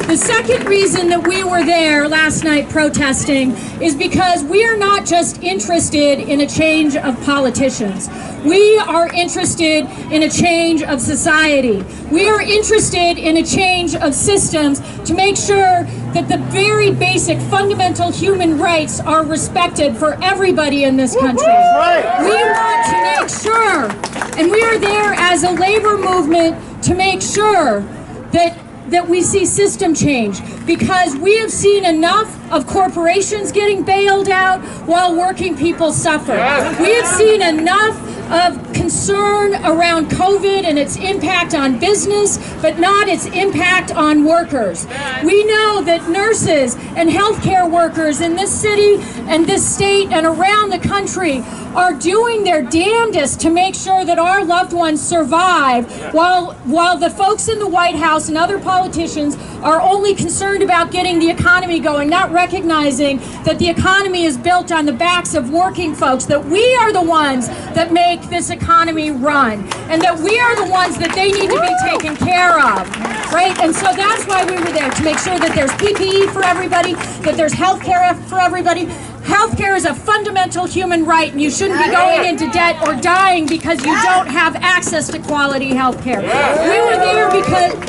The second reason that we were there last night protesting is because we are not just interested in a change of politicians. We are interested in a change of society. We are interested in a change of systems to make sure that the very basic fundamental human rights are respected for everybody in this country. We want to make sure, and we are there as a labor movement to make sure that we see system change, because we have seen enough of corporations getting bailed out while working people suffer. We have seen enough of concern around COVID and its impact on business, but not its impact on workers. We know that nurses and healthcare workers in this city and this state and around the country are doing their damnedest to make sure that our loved ones survive, while the folks in the White House and other politicians are only concerned about getting the economy going, not recognizing that the economy is built on the backs of working folks, that we are the ones that make this economy run, and that we are the ones that they need to be taken care of, right? And so that's why we were there, to make sure that there's PPE for everybody, that there's health care for everybody. Healthcare is a fundamental human right, and you shouldn't be going into debt or dying because you don't have access to quality health care. We were there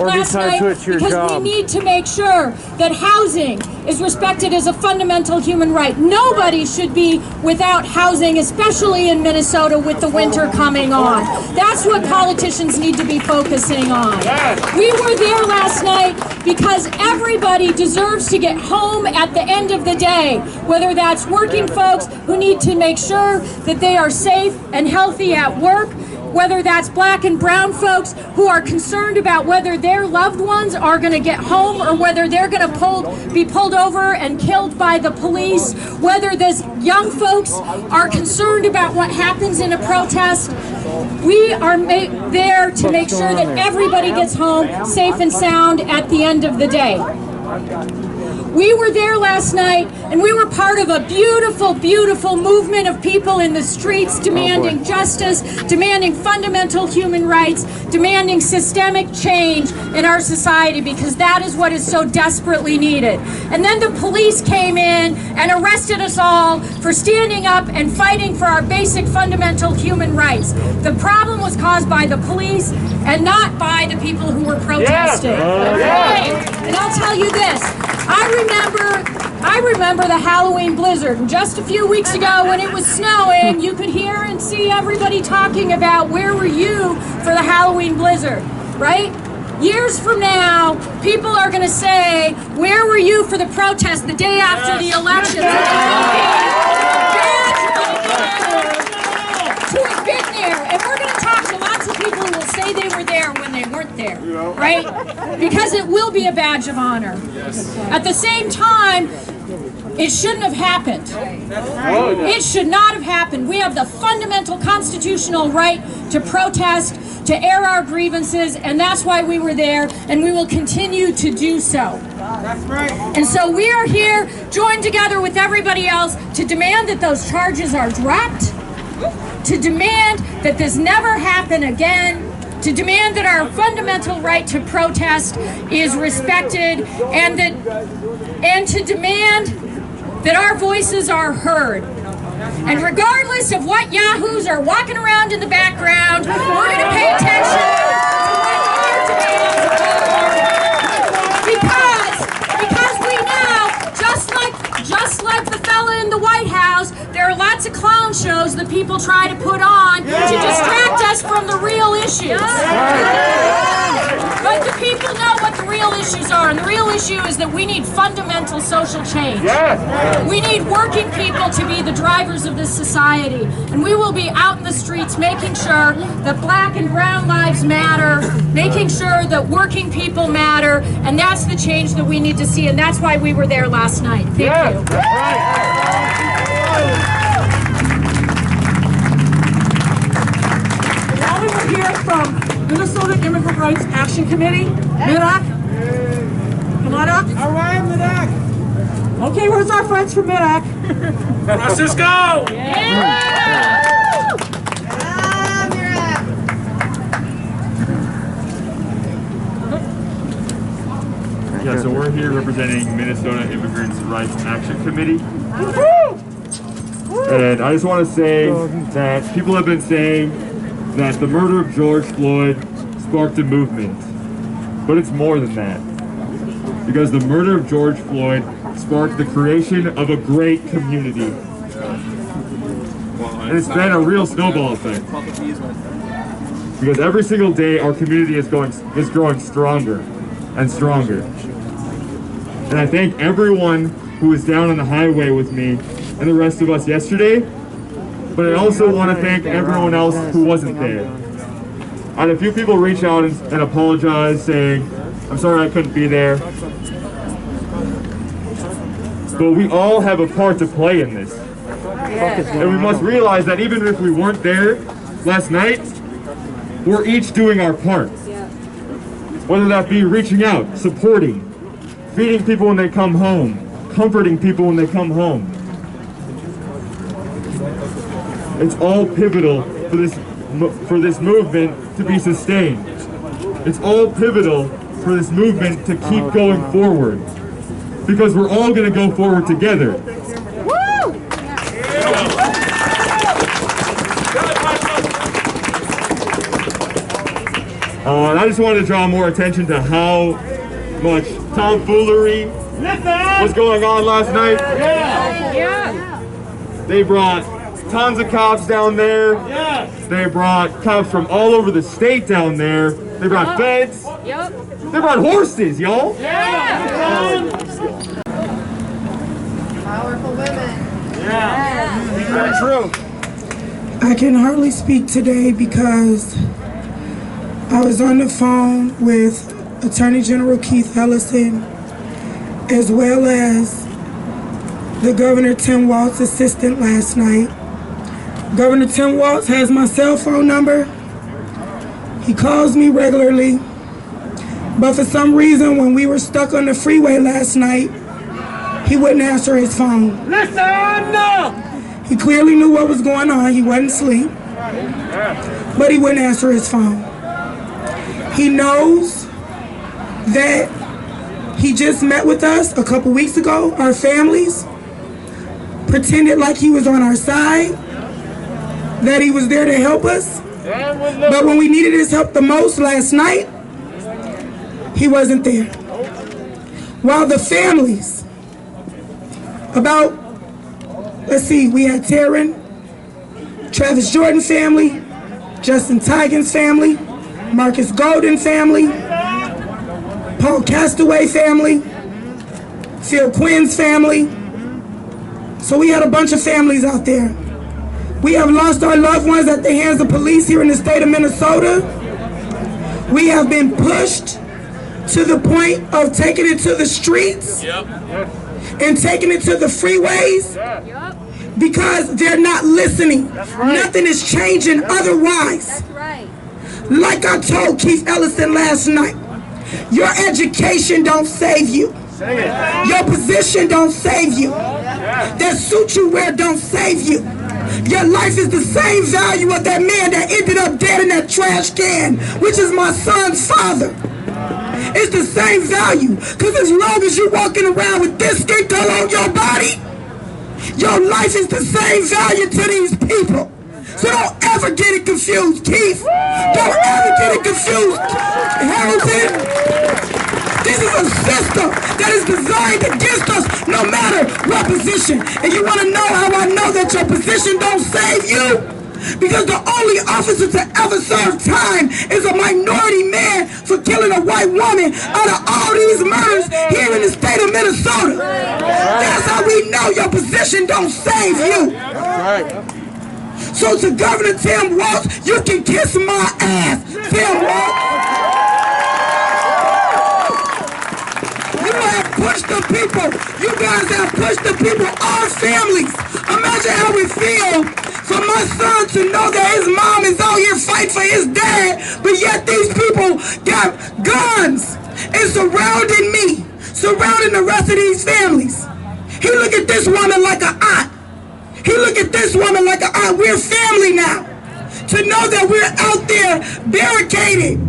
last night because we need to make sure that housing is respected as a fundamental human right. Nobody should be without housing, especially in Minnesota with the winter coming on. That's what politicians need to be focusing on. We were there last night because everybody deserves to get home at the end of the day, whether that's working folks who need to make sure that they are safe and healthy at work, whether that's black and brown folks who are concerned about whether their loved ones are going to get home or whether they're going to be pulled over and killed by the police, whether these young folks are concerned about what happens in a protest. We are there to make sure that everybody gets home safe and sound at the end of the day. We were there last night, and we were part of a beautiful, beautiful movement of people in the streets demanding justice, demanding fundamental human rights, demanding systemic change in our society, because that is what is so desperately needed. And then the police came in and arrested us all for standing up and fighting for our basic fundamental human rights. The problem was caused by the police and not by the people who were protesting. And I'll tell you this, I remember the Halloween blizzard. And just a few weeks ago when it was snowing, you could hear and see everybody talking about where were you for the Halloween blizzard, right? Years from now, people are going to say, where were you for the protest the day after the election? To have been there. And we're going to talk to lots of people who will say they were there when they weren't there, right? Because it will be a badge of honor. At the same time, it shouldn't have happened. It should not have happened. We have the fundamental constitutional right to protest, to air our grievances, and that's why we were there, and we will continue to do so. That's right. And so we are here, joined together with everybody else, to demand that those charges are dropped, to demand that this never happen again, to demand that our fundamental right to protest is respected, and to demand that our voices are heard. And regardless of what yahoos are walking around in the background, we're going to pay attention to what our demands are. Because we know, just like the fella in the White House, shows. There are lots of clown shows that people try to put on to distract us from the real issues. But the people know what the real issues are, and the real issue is that we need fundamental social change. We need working people to be the drivers of this society, and we will be out in the streets making sure that black and brown lives matter, making sure that working people matter, and that's the change that we need to see, and that's why we were there last night. Thank you. Now we will hear from Minnesota Immigrant Rights Action Committee. Midak? Come on up. All right, Midak. Okay, where's our friends from Midak? Francisco! Yeah, so we're here representing Minnesota Immigrants Rights Action Committee. And I just want to say that people have been saying that the murder of George Floyd sparked a movement. But it's more than that. Because the murder of George Floyd sparked the creation of a great community. And it's been a real snowball effect. Because every single day our community is growing stronger and stronger. And I thank everyone who was down on the highway with me and the rest of us yesterday, but I also want to thank everyone else who wasn't there. I had a few people reach out and apologize, saying, I'm sorry I couldn't be there. But we all have a part to play in this. And we must realize that even if we weren't there last night, we're each doing our part. Whether that be reaching out, supporting, feeding people when they come home, comforting people when they come home. It's all pivotal for this movement to be sustained. It's all pivotal for this movement to keep going forward. Because we're all going to go forward together. And I just wanted to draw more attention to how much tomfoolery was going on last night. They brought tons of cops down there. They brought cops from all over the state down there. They brought feds. They brought horses, y'all. Powerful women. Very true. I can hardly speak today because I was on the phone with Attorney General Keith Ellison, as well as the Governor Tim Walz's assistant last night. Governor Tim Walz has my cell phone number. He calls me regularly, but for some reason when we were stuck on the freeway last night, he wouldn't answer his phone. Listen! He clearly knew what was going on. He wasn't asleep, but he wouldn't answer his phone. He knows that he just met with us a couple weeks ago, our families, pretended like he was on our side, that he was there to help us. But when we needed his help the most last night, he wasn't there. While the families, we had Taryn, Travis Jordan family, Justin Tigan's family, Marcus Golden family, Paul Castaway family, Phil Quinn's family. So we had a bunch of families out there. We have lost our loved ones at the hands of police here in the state of Minnesota. We have been pushed to the point of taking it to the streets and taking it to the freeways because they're not listening. Nothing is changing otherwise. Like I told Keith Ellison last night, your education don't save you. Your position don't save you. That suit you wear don't save you. Your life is the same value of that man that ended up dead in that trash can, which is my son's father. It's the same value, because as long as you're walking around with this skin color on your body, your life is the same value to these people. So don't ever get it confused, Keith. Don't ever get it confused, Hamilton. This is a system that is designed against us no matter what position? And you want to know how I know that your position don't save you? Because the only officer to ever serve time is a minority man for killing a white woman out of all these murders here in the state of Minnesota. That's how we know your position don't save you. So to Governor Tim Walz, you can kiss my ass, Tim Walz. You have pushed the people. You guys have pushed the people, our families. Imagine how we feel for my son to know that his mom is out here fighting for his dad, but yet these people got guns and surrounding me, surrounding the rest of these families. He look at this woman like an aunt. He look at this woman like an aunt. We're family now. To know that we're out there barricaded,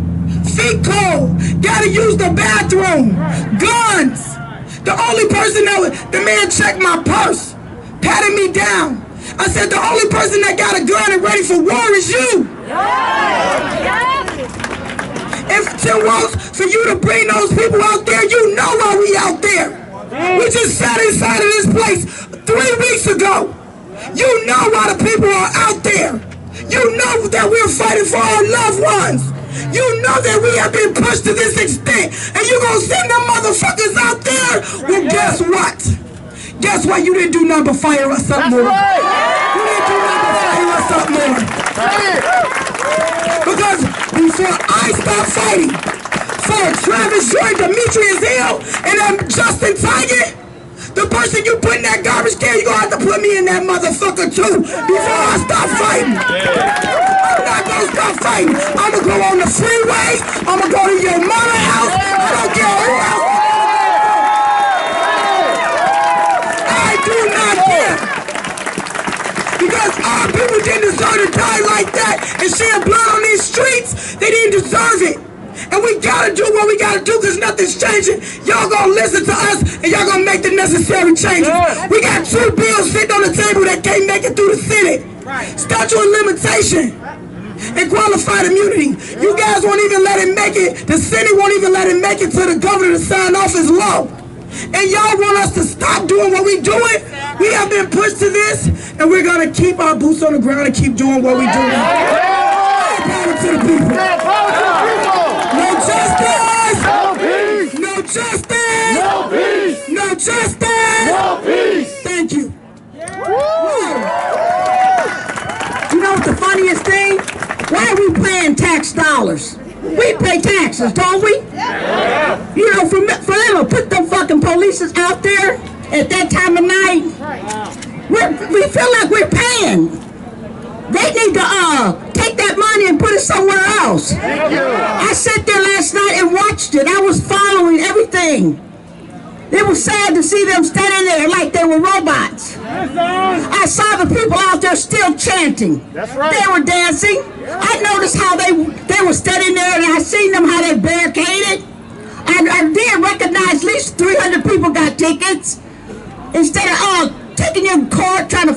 feet cold, gotta use the bathroom, guns. The only person the man checked my purse, patted me down. I said, the only person that got a gun and ready for war is you. If Tim Walz, for you to bring those people out there, you know why we out there. We just sat inside of this place 3 weeks ago. You know why the people are out there. You know that we're fighting for our loved ones. You know that we have been pushed to this extent. And you gonna send them motherfuckers out there? Well, guess what? Guess what? You didn't do nothing but fire us up more. You didn't do nothing but fire us up more. Because before I start fighting for Travis Jordan, Demetrius Hill, and Justin Tiger, the person you put in that garbage can, you're gonna have to put me in that motherfucker too before I stop fighting. I'm not gonna stop fighting. I'm gonna go on the freeway. I'm gonna go to your mother's house. I don't care who else. I do not care. Because our people didn't deserve to die like that and shed blood on these streets. They didn't deserve it. And we gotta do what we gotta do because nothing's changing. Y'all gonna listen to us and y'all gonna make the necessary changes. We got 2 bills sitting on the table that can't make it through the Senate. Statute of limitation and qualified immunity. You guys won't even let it make it. The Senate won't even let it make it to the governor to sign off his law. And y'all want us to stop doing what we doing? We have been pushed to this and we're gonna keep our boots on the ground and keep doing what we do. Power to the people. No justice! No peace! No justice! No peace! No justice! No peace! Thank you. You know what the funniest thing? Why are we paying tax dollars? We pay taxes, don't we? You know, for them to put them fucking police out there at that time of night, we feel like we're paying. They need to take that money and put it somewhere else. I sat there last night and watched it. I was following everything. It was sad to see them standing there like they were robots. I saw the people out there still chanting. They were dancing. I noticed how they were standing there, and I seen them how they barricaded. I did recognize at least 300 people got tickets. Instead of taking your card, trying to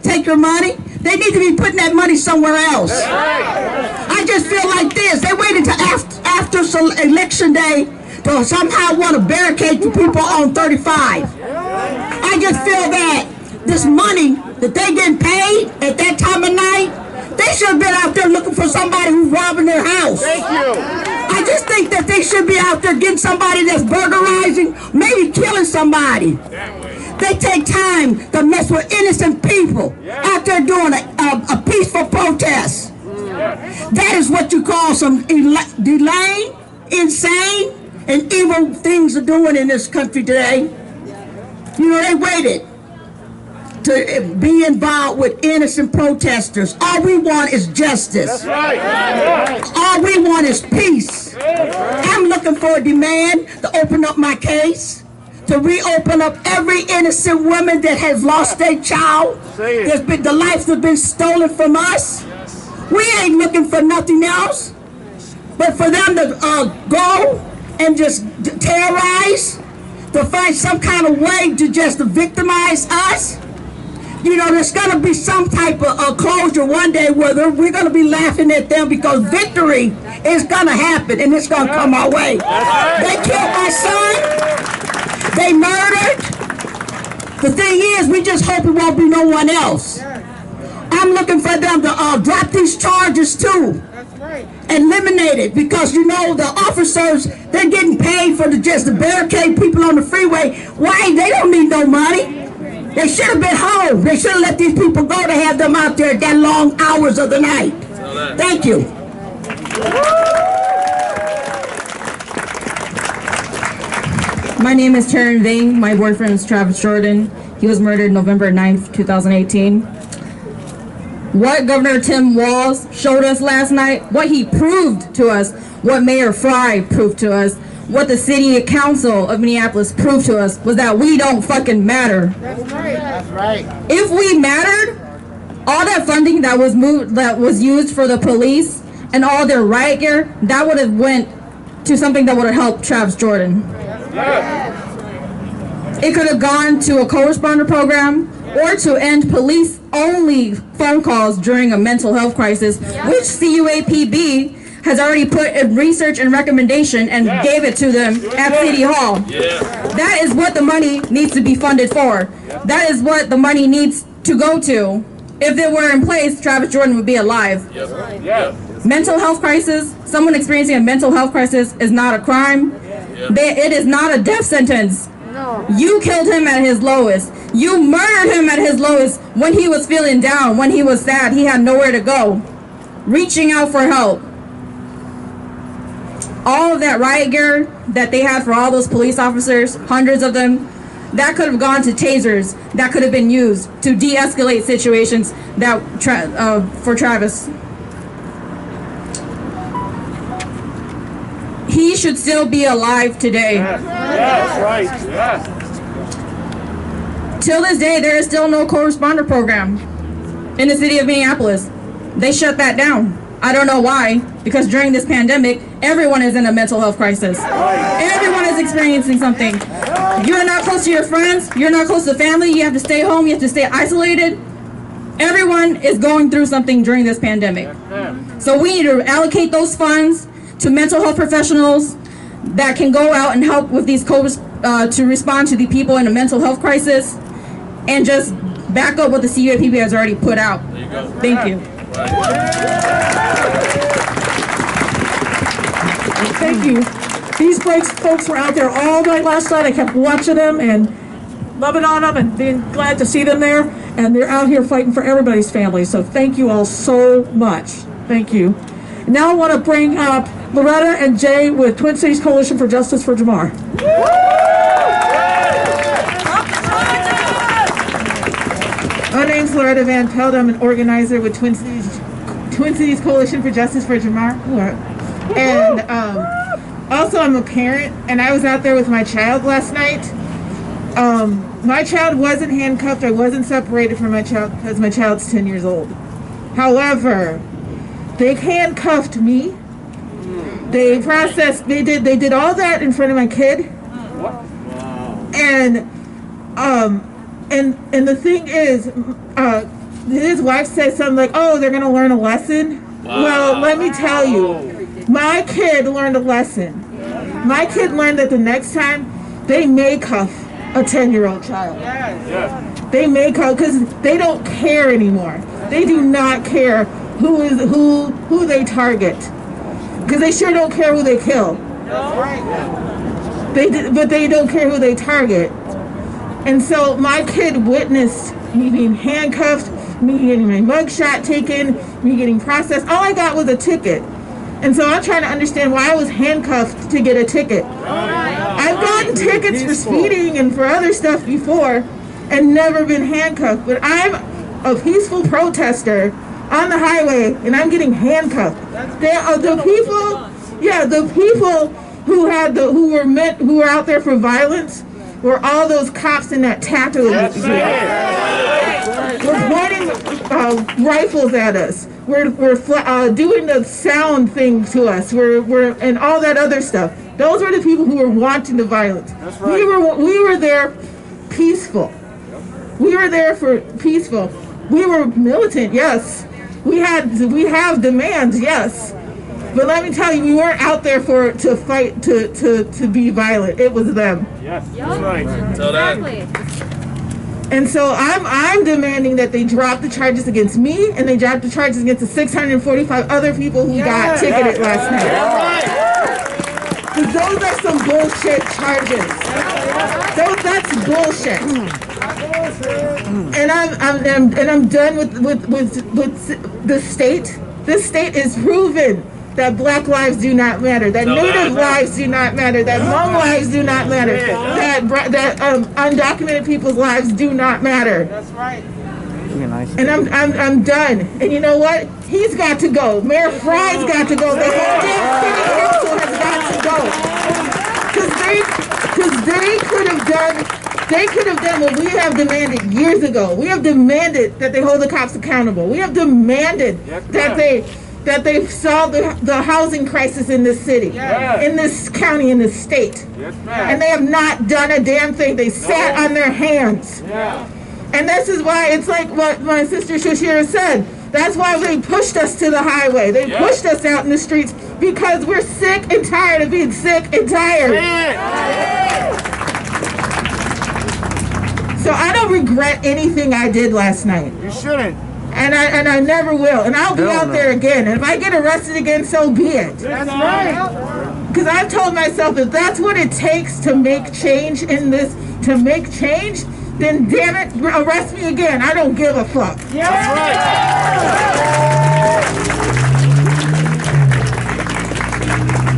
take your money, they need to be putting that money somewhere else. I just feel like this. They waited till after election day to somehow want to barricade the people on 35. I just feel that this money that they getting paid at that time of night, they should have been out there looking for somebody who's robbing their house. Thank you. I just think that they should be out there getting somebody that's burglarizing, maybe killing somebody. They take time to mess with innocent people out there doing a peaceful protest. That is what you call some delaying, insane, and evil things are doing in this country today. You know, they waited to be involved with innocent protesters. All we want is justice. All we want is peace. I'm looking for a demand to open up my case, to reopen up every innocent woman that has lost their child. The life that's been stolen from us. We ain't looking for nothing else but for them to go and just terrorize, to find some kind of way to just victimize us. You know, there's going to be some type of closure one day where we're going to be laughing at them because victory is going to happen and it's going to come our way. They killed my son. They murdered. The thing is, we just hope it won't be no one else. I'm looking for them to drop these charges too. That's right. Eliminate it, because you know the officers, they're getting paid for just to barricade people on the freeway. Why? They don't need no money. They should have been home. They should have let these people go to have them out there that long hours of the night. Thank you. My name is Taryn Vang. My boyfriend is Travis Jordan. He was murdered November 9th, 2018. What Governor Tim Walz showed us last night, what he proved to us, what Mayor Fry proved to us, what the City Council of Minneapolis proved to us, was that we don't fucking matter. That's right. That's right. If we mattered, all that funding that was used for the police and all their riot gear, that would have went to something that would have helped Travis Jordan. It could have gone to a co-responder program or to end police-only phone calls during a mental health crisis, which CUAPB has already put in research and recommendation and gave it to them at City Hall. That is what the money needs to be funded for. That is what the money needs to go to. If it were in place, Travis Jordan would be alive. Mental health crisis, someone experiencing a mental health crisis is not a crime. It is not a death sentence. You killed him at his lowest. You murdered him at his lowest when he was feeling down, when he was sad, he had nowhere to go. Reaching out for help. All of that riot gear that they had for all those police officers, hundreds of them, that could have gone to tasers, that could have been used to de-escalate situations that for Travis. He should still be alive today. That's right. Yes. Till this day, there is still no co-responder program in the city of Minneapolis. They shut that down. I don't know why, because during this pandemic, everyone is in a mental health crisis. Everyone is experiencing something. You're not close to your friends, you're not close to family, you have to stay home, you have to stay isolated. Everyone is going through something during this pandemic. So we need to allocate those funds to mental health professionals that can go out and help with these to respond to the people in a mental health crisis, and just back up what the CUAPB has already put out. Thank you. Thank you. These folks were out there all night last night. I kept watching them and loving on them and being glad to see them there. And they're out here fighting for everybody's family. So thank you all so much. Thank you. Now I want to bring up Loretta and Jay with Twin Cities Coalition for Justice for Jamar. My name's Loretta Van Pelt. I'm an organizer with Twin Cities Coalition for Justice for Jamar. And also I'm a parent, and I was out there with my child last night. My child wasn't handcuffed. I wasn't separated from my child because my child's 10 years old. However, they handcuffed me. They did all that in front of my kid. And the thing is, his wife said something like, "Oh, they're gonna learn a lesson." Well, let me tell you, my kid learned a lesson. My kid learned that the next time they may cuff a 10-year-old child. They may cuff, because they don't care anymore. They do not care who they target, because they sure don't care who they kill. But they don't care who they target. And so my kid witnessed me being handcuffed, me getting my mugshot taken, me getting processed. All I got was a ticket. And so I'm trying to understand why I was handcuffed to get a ticket. I've gotten tickets for speeding and for other stuff before and never been handcuffed. But I'm a peaceful protester on the highway and I'm getting handcuffed. The people who were out there for violence were all those cops in that tattoo. We're pointing rifles at us. We're doing the sound thing to us. We're and all that other stuff. Those were the people who were wanting the violence. That's right. We were there peaceful. We were there for peaceful. We were militant, yes. We have demands, yes. But let me tell you, we weren't out there to fight to be violent. It was them. Yes, that's right. Exactly. And so I'm demanding that they drop the charges against me, and they drop the charges against the 645 other people who got ticketed last night. Because those are some bullshit charges. That's bullshit. And I'm done with the state. This state is proven that black lives do not matter, that native lives do not matter, that Hmong lives do not matter, that undocumented people's lives do not matter. That's right. And I'm done. And you know what? He's got to go. Mayor Fry's got to go. The whole damn city council has got to go. Because they could have done what we have demanded years ago. We have demanded that they hold the cops accountable. We have demanded that they solve the housing crisis in this city, in this county, in this state. And they have not done a damn thing. They sat on their hands. And this is why it's like what my sister Shashira said. That's why they pushed us to the highway. They pushed us out in the streets because we're sick and tired of being sick and tired. So I don't regret anything I did last night. You shouldn't. And I never will. And I'll be out there again. And if I get arrested again, so be it. That's right. Because I've told myself if that's what it takes to make change in this, then damn it, arrest me again. I don't give a fuck. That's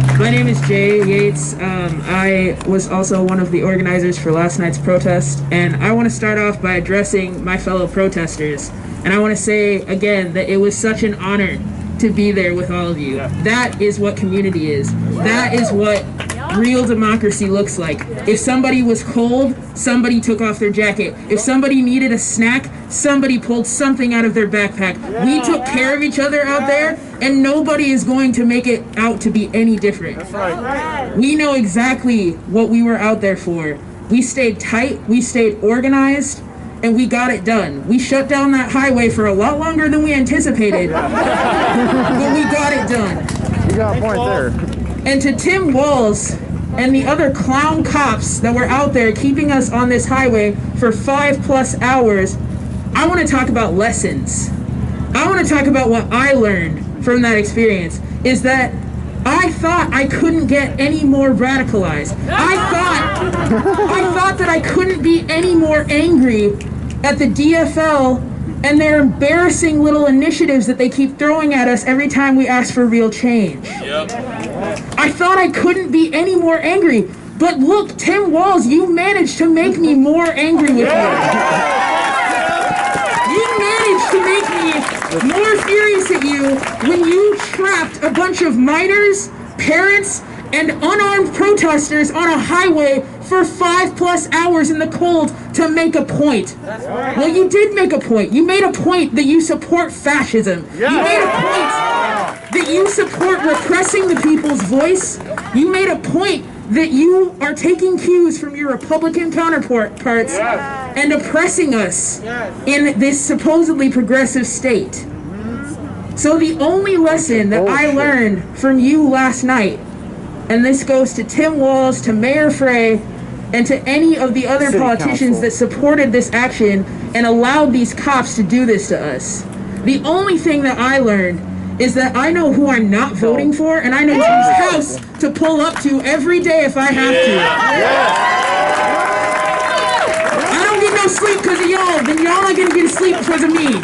right. My name is Jay Yates. I was also one of the organizers for last night's protest, and I want to start off by addressing my fellow protesters. And I want to say again that it was such an honor to be there with all of you. That is what community is. That is what real democracy looks like. If somebody was cold, somebody took off their jacket. If somebody needed a snack, somebody pulled something out of their backpack. We took care of each other out there, and nobody is going to make it out to be any different. That's right. We know exactly what we were out there for. We stayed tight, we stayed organized, and we got it done. We shut down that highway for a lot longer than we anticipated, but we got it done. You got a point there. And to Tim Walz and the other clown cops that were out there keeping us on this highway for 5+ hours, I want to talk about lessons. I want to talk about what I learned from that experience, is that I thought I couldn't get any more radicalized. I thought that I couldn't be any more angry at the DFL and their embarrassing little initiatives that they keep throwing at us every time we ask for real change. I thought I couldn't be any more angry, but look, Tim Walz, you managed to make me more angry with you. You managed to make me more furious at you when you trapped a bunch of minors, parents, and unarmed protesters on a highway for 5+ hours in the cold to make a point. That's right. Well, you did make a point. You made a point that you support fascism. You made a point that you support repressing the people's voice. You made a point that you are taking cues from your Republican counterparts and oppressing us in this supposedly progressive state. So the only lesson that I learned from you last night, and this goes to Tim Walz, to Mayor Frey, and to any of the other politicians that supported this action and allowed these cops to do this to us. The only thing that I learned is that I know who I'm not voting for, and I know whose house to pull up to every day if I have to. I don't get no sleep because of y'all, then y'all not gonna get sleep because of me.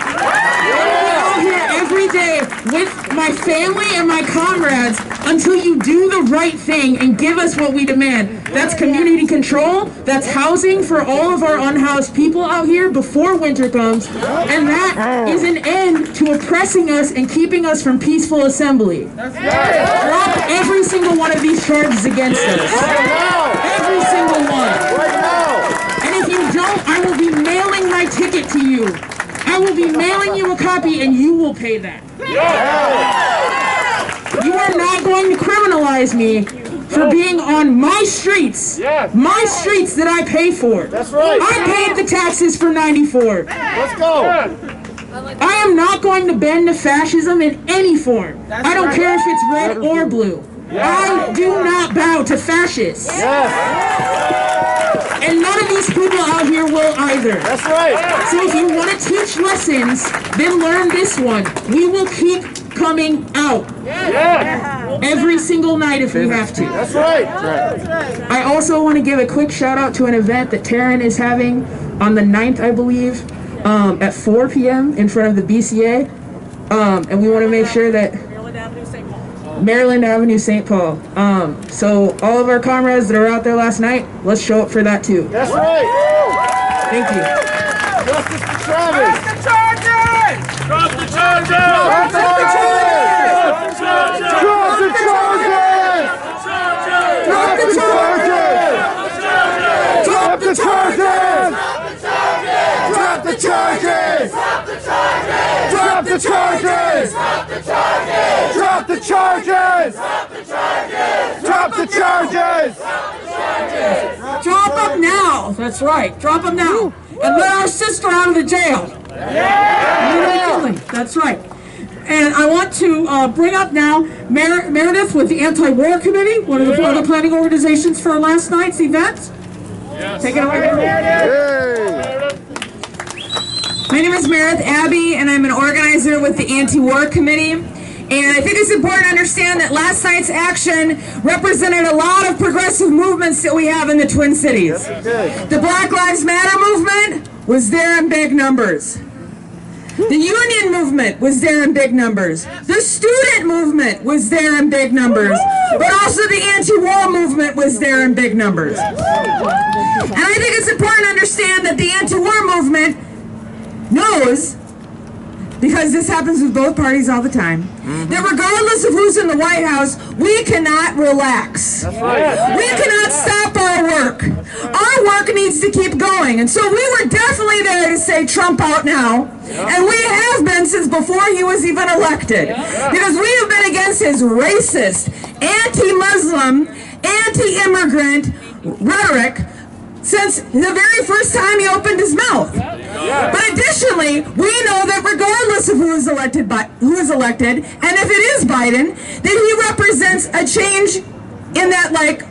I'm here every day with my family and my comrades until you do the right thing and give us what we demand. That's community control, that's housing for all of our unhoused people out here before winter comes, and that is an end to oppressing us and keeping us from peaceful assembly. Drop every single one of these charges against us. Every single one. And if you don't, I will be mailing my ticket to you. I will be mailing you a copy and you will pay that. You are not going to criminalize me for being on my streets that I pay for. That's right. I paid the taxes for '94. Let's go. I am not going to bend to fascism in any form. I don't care if it's red or blue. I do not bow to fascists. And none of these people out here will either. That's right. So if you want to teach lessons, then learn this one. We will keep coming out. Every single night if we have to. That's right. I also want to give a quick shout out to an event that Taryn is having on the 9th, I believe, at 4 p.m. in front of the BCA. And we want to make sure that Maryland Avenue, St. Paul. So all of our comrades that are out there last night, let's show up for that too. That's right. Thank you. Justice for Travis. Drop the charges! Drop the charges! Drop the charges! Drop the charges! Drop the charges! Drop the charges! Drop the charges! Drop the charges! Drop the charges! Drop them now. That's right. Drop them now. And let our sister out of the jail. Immediately. That's right. And I want to bring up now Meredith with the Anti-War Committee, one of the planning organizations for last night's event. Take it away, Meredith. My name is Meredith Abbey, and I'm an organizer with the Anti-War Committee. And I think it's important to understand that last night's action represented a lot of progressive movements that we have in the Twin Cities. The Black Lives Matter movement was there in big numbers. The union movement was there in big numbers. The student movement was there in big numbers. But also the anti-war movement was there in big numbers. And I think it's important to understand that the anti-war movement knows, because this happens with both parties all the time, that regardless of who's in the White House, we cannot relax. We cannot stop our work. Our work needs to keep going. And so we were definitely there to say Trump out now. And we have been since before he was even elected. Because we have been against his racist, anti-Muslim, anti-immigrant rhetoric since the very first time he opened his mouth. But additionally, we know that regardless of who is elected, and if it is Biden, that he represents a change in that like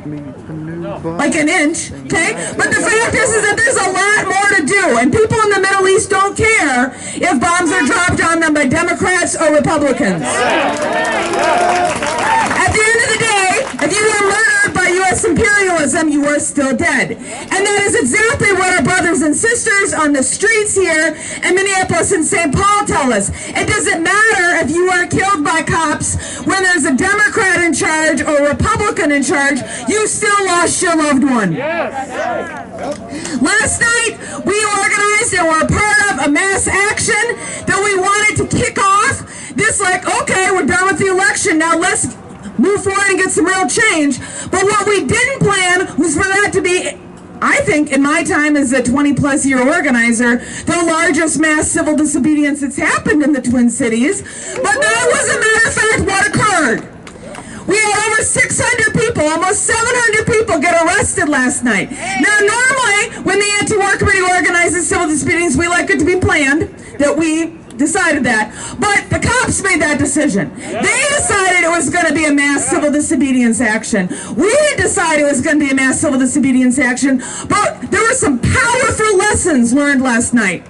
an inch, okay? But the fact is that there's a lot more to do, and people in the Middle East don't care if bombs are dropped on them by Democrats or Republicans. At the end of the day, if you were murdered by U.S. imperialism, you are still dead. And that is exactly what our brothers and sisters on the streets here in Minneapolis and St. Paul tell us. It doesn't matter if you are killed by cops when there's a Democrat in charge or a Republican in charge, you still lost your loved one. Last night, we organized and were a part of a mass action that we wanted to kick off. This okay, we're done with the election, now let's move forward and get some real change. But what we didn't plan was for that to be, I think, in my time as a 20-plus year organizer, the largest mass civil disobedience that's happened in the Twin Cities. But that was, a matter of fact, what occurred. We had over 600 people, almost 700 people get arrested last night. Now, normally, when the Anti-War Committee organizes civil disobedience, we like it to be planned, that we decided that. But the cops made that decision. They decided it was going to be a mass civil disobedience action. We decided it was going to be a mass civil disobedience action, but there were some powerful lessons learned last night.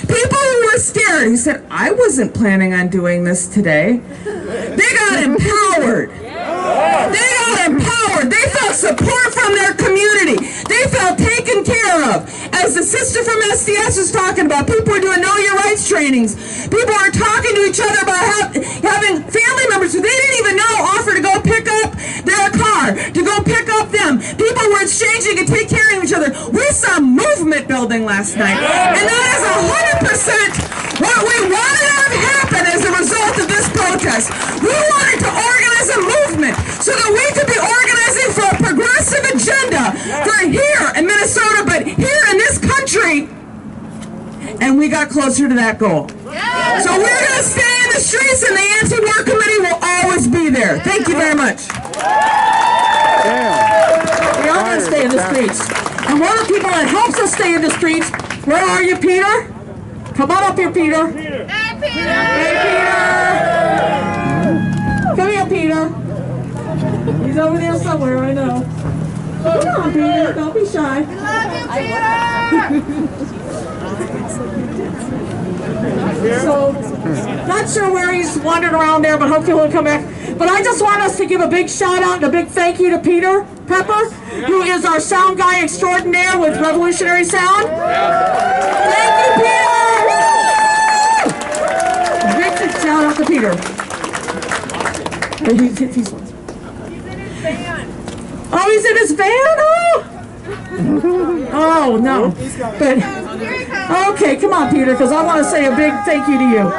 People who were scared, who said, I wasn't planning on doing this today, they got empowered. They got empowered. They felt support from their community. They felt taken care of. As the sister from SDS was talking about, people were doing Know Your Rights trainings. People were talking to each other about having family members who they didn't even know offer to go pick up their car, to go pick up them. People were exchanging and take care of each other. We saw movement building last night. And that is 100% what we wanted to have happen as a result of this protest. We wanted to organize a movement so that we could be organizing for a progressive agenda for here in Minnesota, but here in this country. And we got closer to that goal. So we're going to stay in the streets, and the Anti-War Committee will always be there. Thank you very much. We are going to stay in the streets. And one of the people that helps us stay in the streets, where are you, Peter? Come on up here, Peter. Hey, Peter! Hey, Peter! Come here, Peter. He's over there somewhere, I know. on, Peter. Don't be shy. So, not sure where he's wandering around there, but hopefully he'll come back. But I just want us to give a big shout out and a big thank you to Peter Pepper, who is our sound guy extraordinaire with Revolutionary Sound. Thank you, Peter! Big shout out to Peter. Oh, he's in his van? Oh, no. But, okay, come on, Peter, because I want to say a big thank you to you.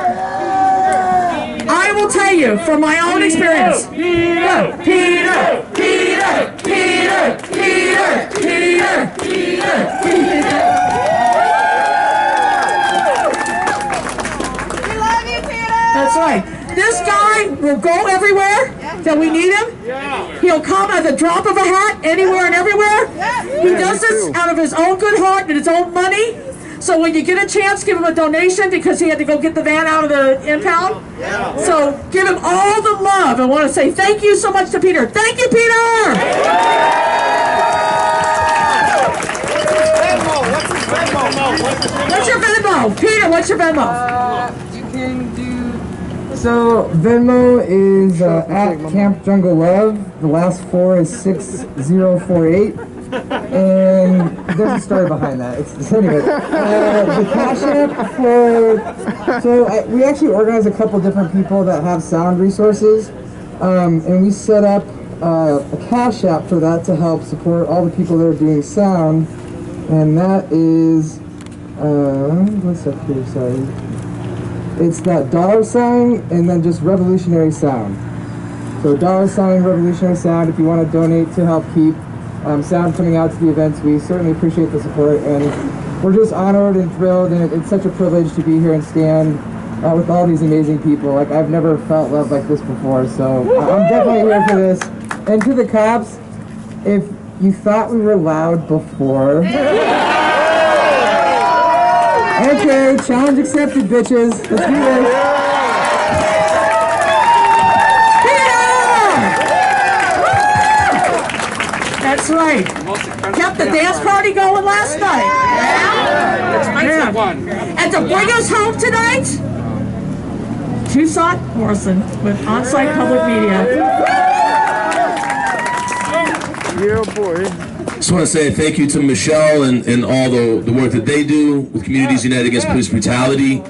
I will tell you from my own experience. Peter, Peter, Peter, Peter, Peter, Peter, Peter, Peter. We love you, Peter. That's right. This guy will go everywhere that we need him. He'll come at the drop of a hat, anywhere and everywhere. He does this out of his own good heart and his own money. So when you get a chance, give him a donation because he had to go get the van out of the impound. So give him all the love. I want to say thank you so much to Peter. Thank you, Peter! What's your Venmo? Peter, what's your Venmo? You can do... So Venmo is at Camp Jungle Love. The last 4 is 6048. And there's a story behind that. Anyway, the Cash App for... So we actually organize a couple different people that have sound resources. And we set up a Cash App for that to help support all the people that are doing sound. And that is... what's up here? Sorry. It's that $sign and then just Revolutionary Sound. So $sign Revolutionary Sound if you want to donate to help keep sound coming out to the events. We certainly appreciate the support, and we're just honored and thrilled, and it's such a privilege to be here and stand with all these amazing people. Like, I've never felt love like this before, so I'm definitely here for this. And to the cops, if you thought we were loud before... Okay, challenge accepted, bitches. Let's do this. That's right. Kept the dance party going last night. Yeah. And to bring us home tonight, Tucson Morrison with On-Site Public Media. Yeah, boy. Just want to say thank you to Michelle and all the work that they do with Communities United Against Police Brutality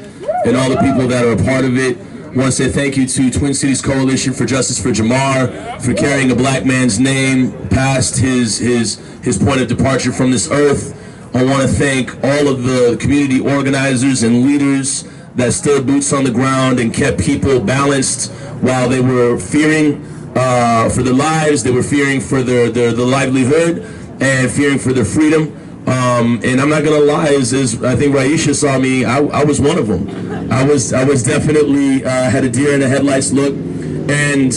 and all the people that are a part of it. I want to say thank you to Twin Cities Coalition for Justice for Jamar for carrying a black man's name past his point of departure from this earth. I want to thank all of the community organizers and leaders that stood boots on the ground and kept people balanced while they were fearing for their lives, they were fearing for their livelihood, and fearing for their freedom. And I'm not gonna lie, as I think Raisha saw me, I was one of them. I was definitely had a deer in the headlights look, and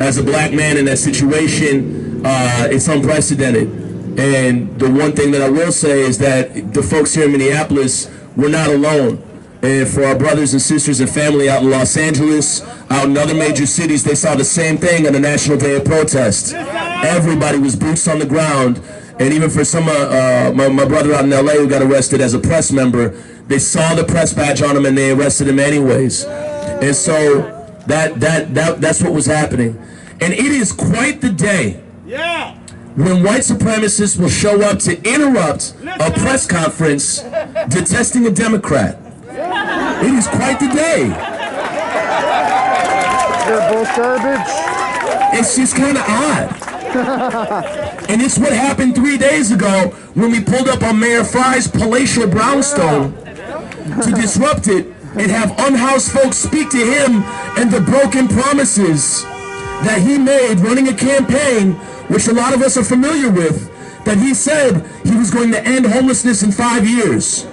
as a black man in that situation, it's unprecedented. And the one thing that I will say is that the folks here in Minneapolis, we're not alone. And for our brothers and sisters and family out in Los Angeles, out in other major cities, they saw the same thing on the National Day of Protest. Everybody was boots on the ground. And even for some of my brother out in LA who got arrested as a press member, they saw the press badge on him and they arrested him anyways. And so that's what was happening. And it is quite the day when white supremacists will show up to interrupt a press conference detesting a Democrat. It is quite the day. They're both garbage. It's just kind of odd. And it's what happened 3 days ago when we pulled up on Mayor Fry's palatial brownstone to disrupt it and have unhoused folks speak to him and the broken promises that he made running a campaign, which a lot of us are familiar with, that he said he was going to end homelessness in 5 years.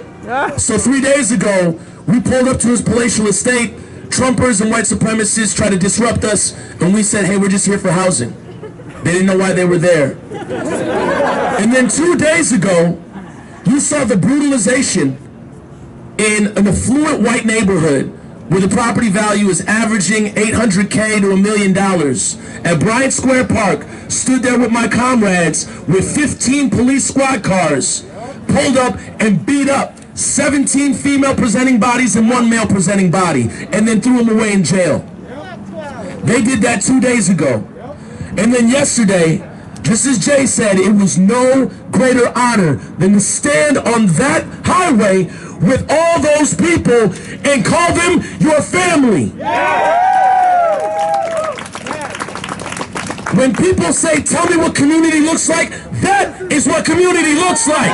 So 3 days ago, we pulled up to his palatial estate, Trumpers and white supremacists tried to disrupt us, and we said, hey, we're just here for housing. They didn't know why they were there. And then 2 days ago, you saw the brutalization in an affluent white neighborhood where the property value is averaging $800K to $1 million. At Bryant Square Park, stood there with my comrades with 15 police squad cars, pulled up and beat up 17 female presenting bodies and 1 male presenting body, and then threw them away in jail. They did that 2 days ago. And then yesterday, just as Jay said, it was no greater honor than to stand on that highway with all those people and call them your family. When people say, tell me what community looks like, that is what community looks like.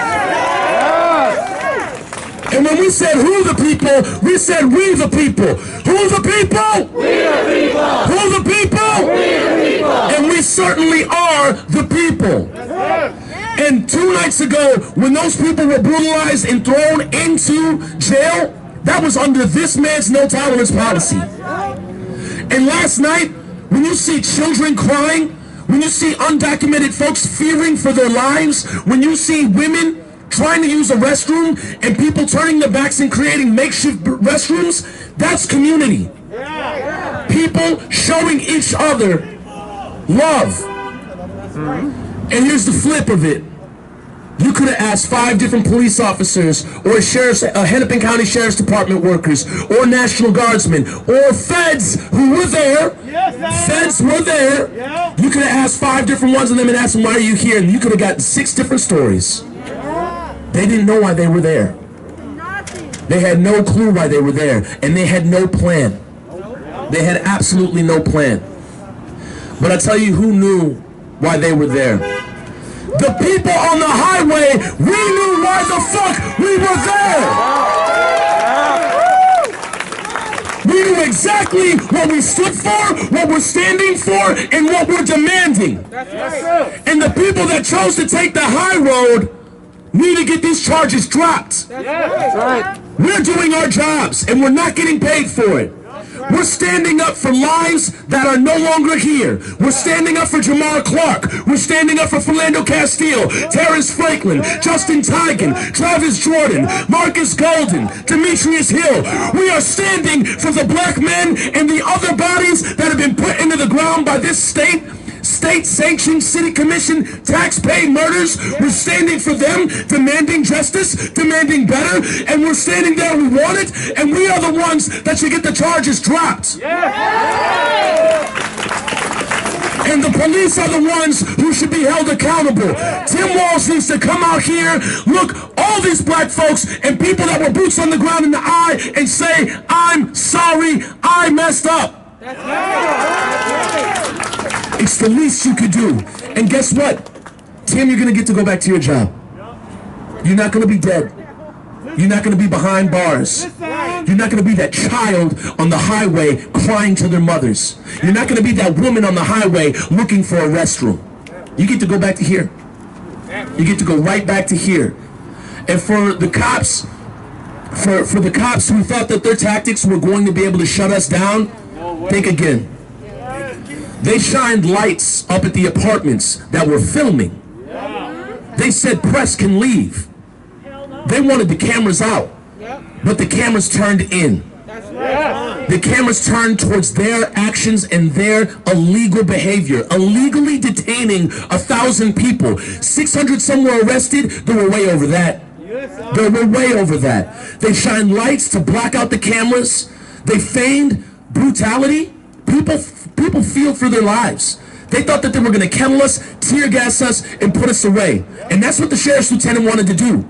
And when we said who the people, we said we the people. Who the people? We the people. Who the people? We the people. And we certainly are the people. And 2 nights ago, when those people were brutalized and thrown into jail, that was under this man's no tolerance policy. And last night, when you see children crying, when you see undocumented folks fearing for their lives, when you see women trying to use a restroom and people turning their backs and creating makeshift restrooms, that's community. People showing each other love. And here's the flip of it. You could have asked 5 different police officers, or Hennepin County Sheriff's Department workers, or National Guardsmen, or feds who were there. Feds were there. You could have asked 5 different ones of them and asked them, why are you here? And you could have gotten 6 different stories. They didn't know why they were there. They had no clue why they were there, and they had no plan. They had absolutely no plan. But I tell you who knew why they were there. The people on the highway, we knew why the fuck we were there. We knew exactly what we stood for, what we're standing for, and what we're demanding. And the people that chose to take the high road need to get these charges dropped. We're doing our jobs, and we're not getting paid for it. We're standing up for lives that are no longer here. We're standing up for Jamar Clark. We're standing up for Philando Castile, Terrence Franklin, Justin Tigan, Travis Jordan, Marcus Golden, Demetrius Hill. We are standing for the black men and the other bodies that have been put into the ground by this state-sanctioned city commission tax-paid murders. We're standing for them, demanding justice, demanding better, and we're standing there, we want it, and we are the ones that should get the charges dropped. And the police are the ones who should be held accountable. Tim Walz needs to come out here, look all these black folks and people that were boots on the ground in the eye and say, I'm sorry, I messed up. It's the least you could do. And guess what? Tim, you're going to get to go back to your job. You're not going to be dead. You're not going to be behind bars. You're not going to be that child on the highway crying to their mothers. You're not going to be that woman on the highway looking for a restroom. You get to go back to here. You get to go right back to here. And for the cops, for the cops who thought that their tactics were going to be able to shut us down, think again. They shined lights up at the apartments that were filming. They said press can leave. They wanted the cameras out, but the cameras turned in. The cameras turned towards their actions and their illegal behavior, illegally detaining 1,000 people, 600 some were arrested. They were way over that. They were way over that. They shined lights to block out the cameras. They feigned brutality. People feared for their lives. They thought that they were going to kennel us, tear gas us, and put us away. And that's what the sheriff's lieutenant wanted to do.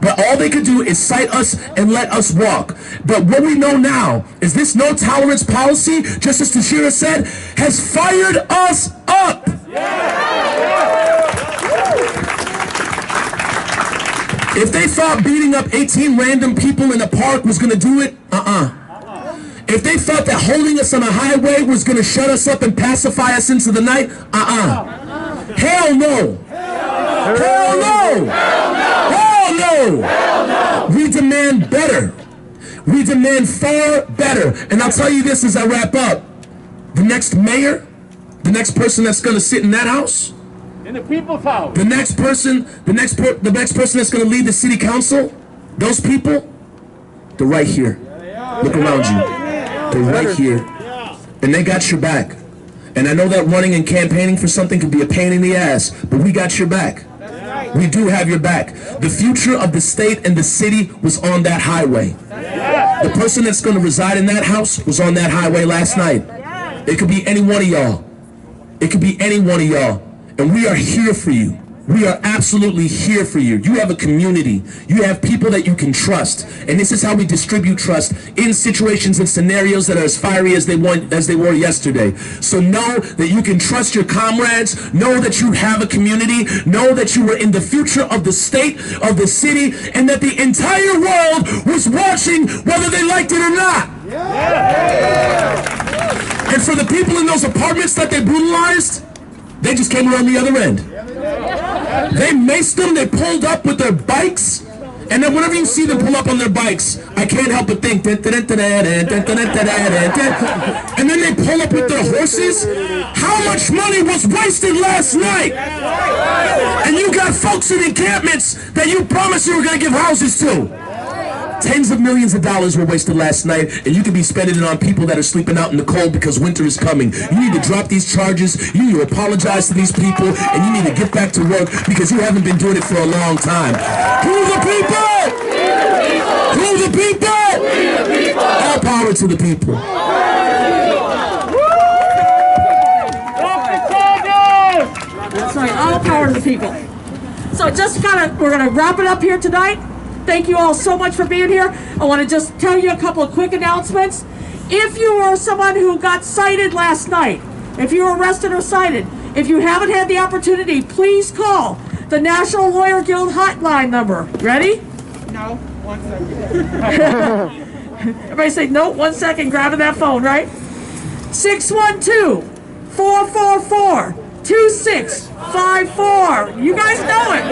But all they could do is cite us and let us walk. But what we know now is this no tolerance policy, just as Tashira said, has fired us up. If they thought beating up 18 random people in a park was going to do it, If they thought that holding us on a highway was going to shut us up and pacify us into the night, Hell no. Hell no. Hell no. We demand better. We demand far better. And I'll tell you this as I wrap up. The next mayor, the next person that's going to sit in that house, in the people's house, the next person that's going to lead the city council, those people, they're right here. Look around you. They're right here. And they got your back. And I know that running and campaigning for something can be a pain in the ass, but we got your back. We do have your back. The future of the state and the city was on that highway. The person that's going to reside in that house was on that highway last night. It could be any one of y'all. It could be any one of y'all. And we are here for you. We are absolutely here for you. You have a community. You have people that you can trust. And this is how we distribute trust in situations and scenarios that are as fiery as they were yesterday. So know that you can trust your comrades. Know that you have a community. Know that you were in the future of the state, of the city, and that the entire world was watching whether they liked it or not. And for the people in those apartments that they brutalized, they just came around the other end. They maced them, they pulled up with their bikes, and then whenever you see them pull up on their bikes, I can't help but think, and then they pull up with their horses. How much money was wasted last night? And you got folks in encampments that you promised you were going to give houses to. Tens of millions of dollars were wasted last night, and you could be spending it on people that are sleeping out in the cold because winter is coming. You need to drop these charges, you need to apologize to these people, and you need to get back to work because you haven't been doing it for a long time. Who the people? Who the people? All power to the people. That's right, all power to the people. So just we're going to wrap it up here tonight. Thank you all so much for being here. I want to just tell you a couple of quick announcements. If you are someone who got cited last night, if you were arrested or cited, if you haven't had the opportunity, please call the National Lawyer Guild hotline number. Ready? No, 1 second. Everybody say, no, 1 second, grabbing that phone, right? 612-444-2654. You guys know it.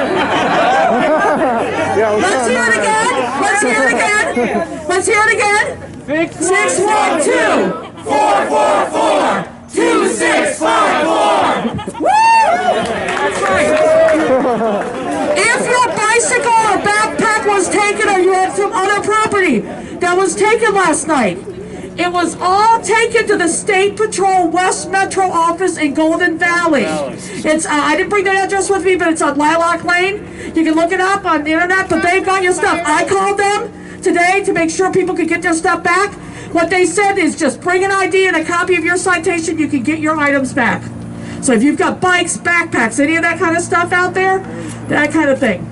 Let's hear it again. Let's hear it again. Let's hear it again. 612-444-2654. Woo! That's right. If your bicycle or backpack was taken or you had some other property that was taken last night, it was all taken to the State Patrol West Metro office in Golden Valley. It's I didn't bring the address with me, but it's on Lilac Lane. You can look it up on the internet, but they've got your stuff. I called them today to make sure people could get their stuff back. What they said is just bring an ID and a copy of your citation, you can get your items back. So if you've got bikes, backpacks, any of that kind of stuff out there, that kind of thing.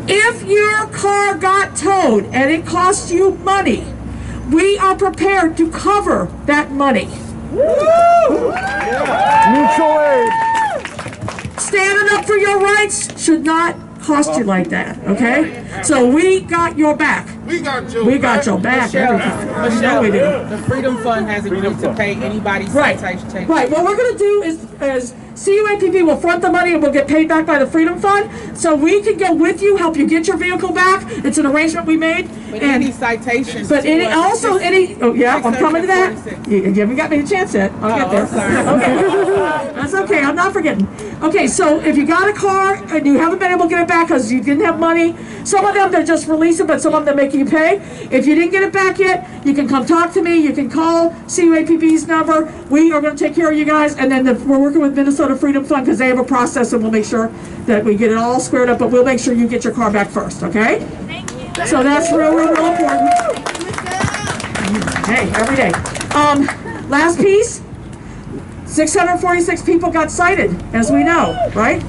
If your car got towed and it cost you money, we are prepared to cover that money. Mutual aid. Standing up for your rights should not cost you like that, okay? So we got your back. We got your back every time. Michelle, we do. The Freedom Fund has agreed to pay anybody's citation. Right. What we're going to do is CUAPB will front the money and we'll get paid back by the Freedom Fund, so we can go with you, help you get your vehicle back. It's an arrangement we made. But any citations. But I'm coming to that. You haven't got me a chance yet. I'll get there. Sorry. Okay. That's okay. I'm not forgetting. Okay, so if you got a car and you haven't been able to get it back because you didn't have money, some of them they're just releasing, but some of them they're making you pay. If you didn't get it back yet, you can come talk to me. You can call CUAPB's number. We are going to take care of you guys, and then we're working with Minnesota Freedom Fund because they have a process, and we'll make sure that we get it all squared up. But we'll make sure you get your car back first. Okay? Thank you. So that's real important. Hey, every day. Last piece. 646 people got cited, as we know, right?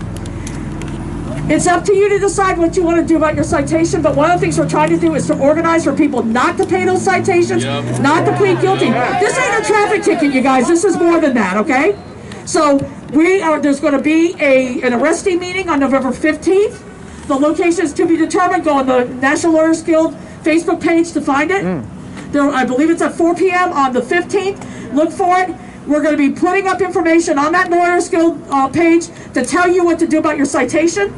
It's up to you to decide what you want to do about your citation, but one of the things we're trying to do is to organize for people not to pay those citations, not to plead guilty. This ain't a traffic ticket, you guys. This is more than that, okay? So there's going to be an arresting meeting on November 15th. The location is to be determined. Go on the National Lawyers Guild Facebook page to find it. I believe it's at 4 p.m. on the 15th. Look for it. We're going to be putting up information on that Lawyers Guild page to tell you what to do about your citation.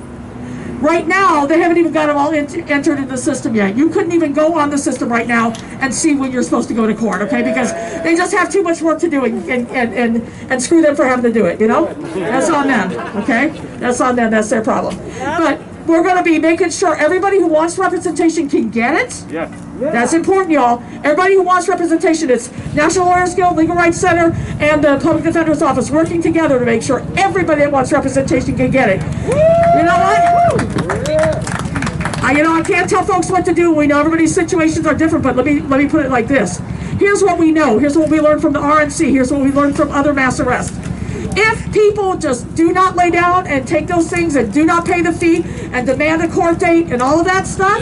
Right now, they haven't even got them all entered in the system yet. You couldn't even go on the system right now and see when you're supposed to go to court, okay? Because they just have too much work to do and screw them for having to do it, you know? That's on them, okay? That's on them. That's their problem. But we're going to be making sure everybody who wants representation can get it. Yeah. That's important, y'all. Everybody who wants representation, it's National Lawyers Guild, Legal Rights Center, and the Public Defender's Office working together to make sure everybody that wants representation can get it. You know what? I can't tell folks what to do. We know everybody's situations are different, but let me put it like this. Here's what we know. Here's what we learned from the RNC. Here's what we learned from other mass arrests. If people just do not lay down and take those things and do not pay the fee and demand a court date and all of that stuff,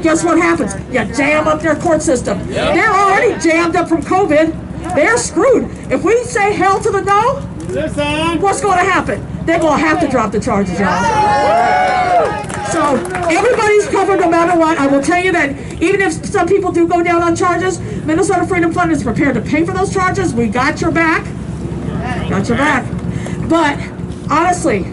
guess what happens? You jam up their court system. They're already jammed up from COVID. They're screwed. If we say hell to the no, what's going to happen? They're going to have to drop the charges, y'all. So everybody's covered no matter what. I will tell you that even if some people do go down on charges, Minnesota Freedom Fund is prepared to pay for those charges. We got your back. Got your back. But honestly,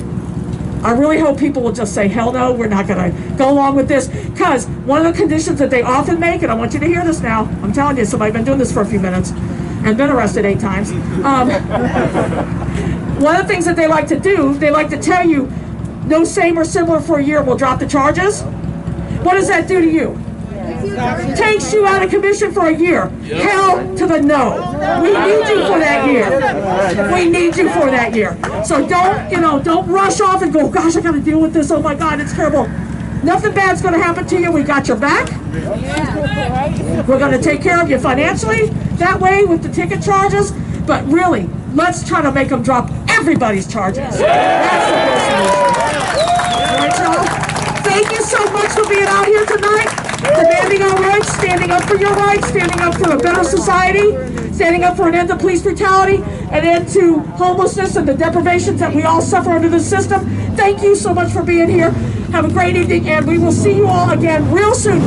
I really hope people will just say, hell no, we're not going to go along with this. Because one of the conditions that they often make, and I want you to hear this now, I'm telling you, somebody's been doing this for a few minutes and been arrested 8 times. One of the things that they like to do, they like to tell you, no same or similar for a year, we'll drop the charges. What does that do to you? Takes you out of commission for a year. Hell to the no. We need you for that year. We need you for that year. So don't rush off and go, gosh, I got to deal with this. Oh my God, it's terrible. Nothing bad's going to happen to you. We got your back. We're going to take care of you financially that way with the ticket charges. But really, let's try to make them drop everybody's charges. That's the best solution. All right, y'all. Thank you so much for being out here tonight, demanding our rights, standing up for your rights, standing up for a better society, standing up for an end to police brutality, an end to homelessness and the deprivations that we all suffer under the system. Thank you so much for being here. Have a great evening, and we will see you all again real soon.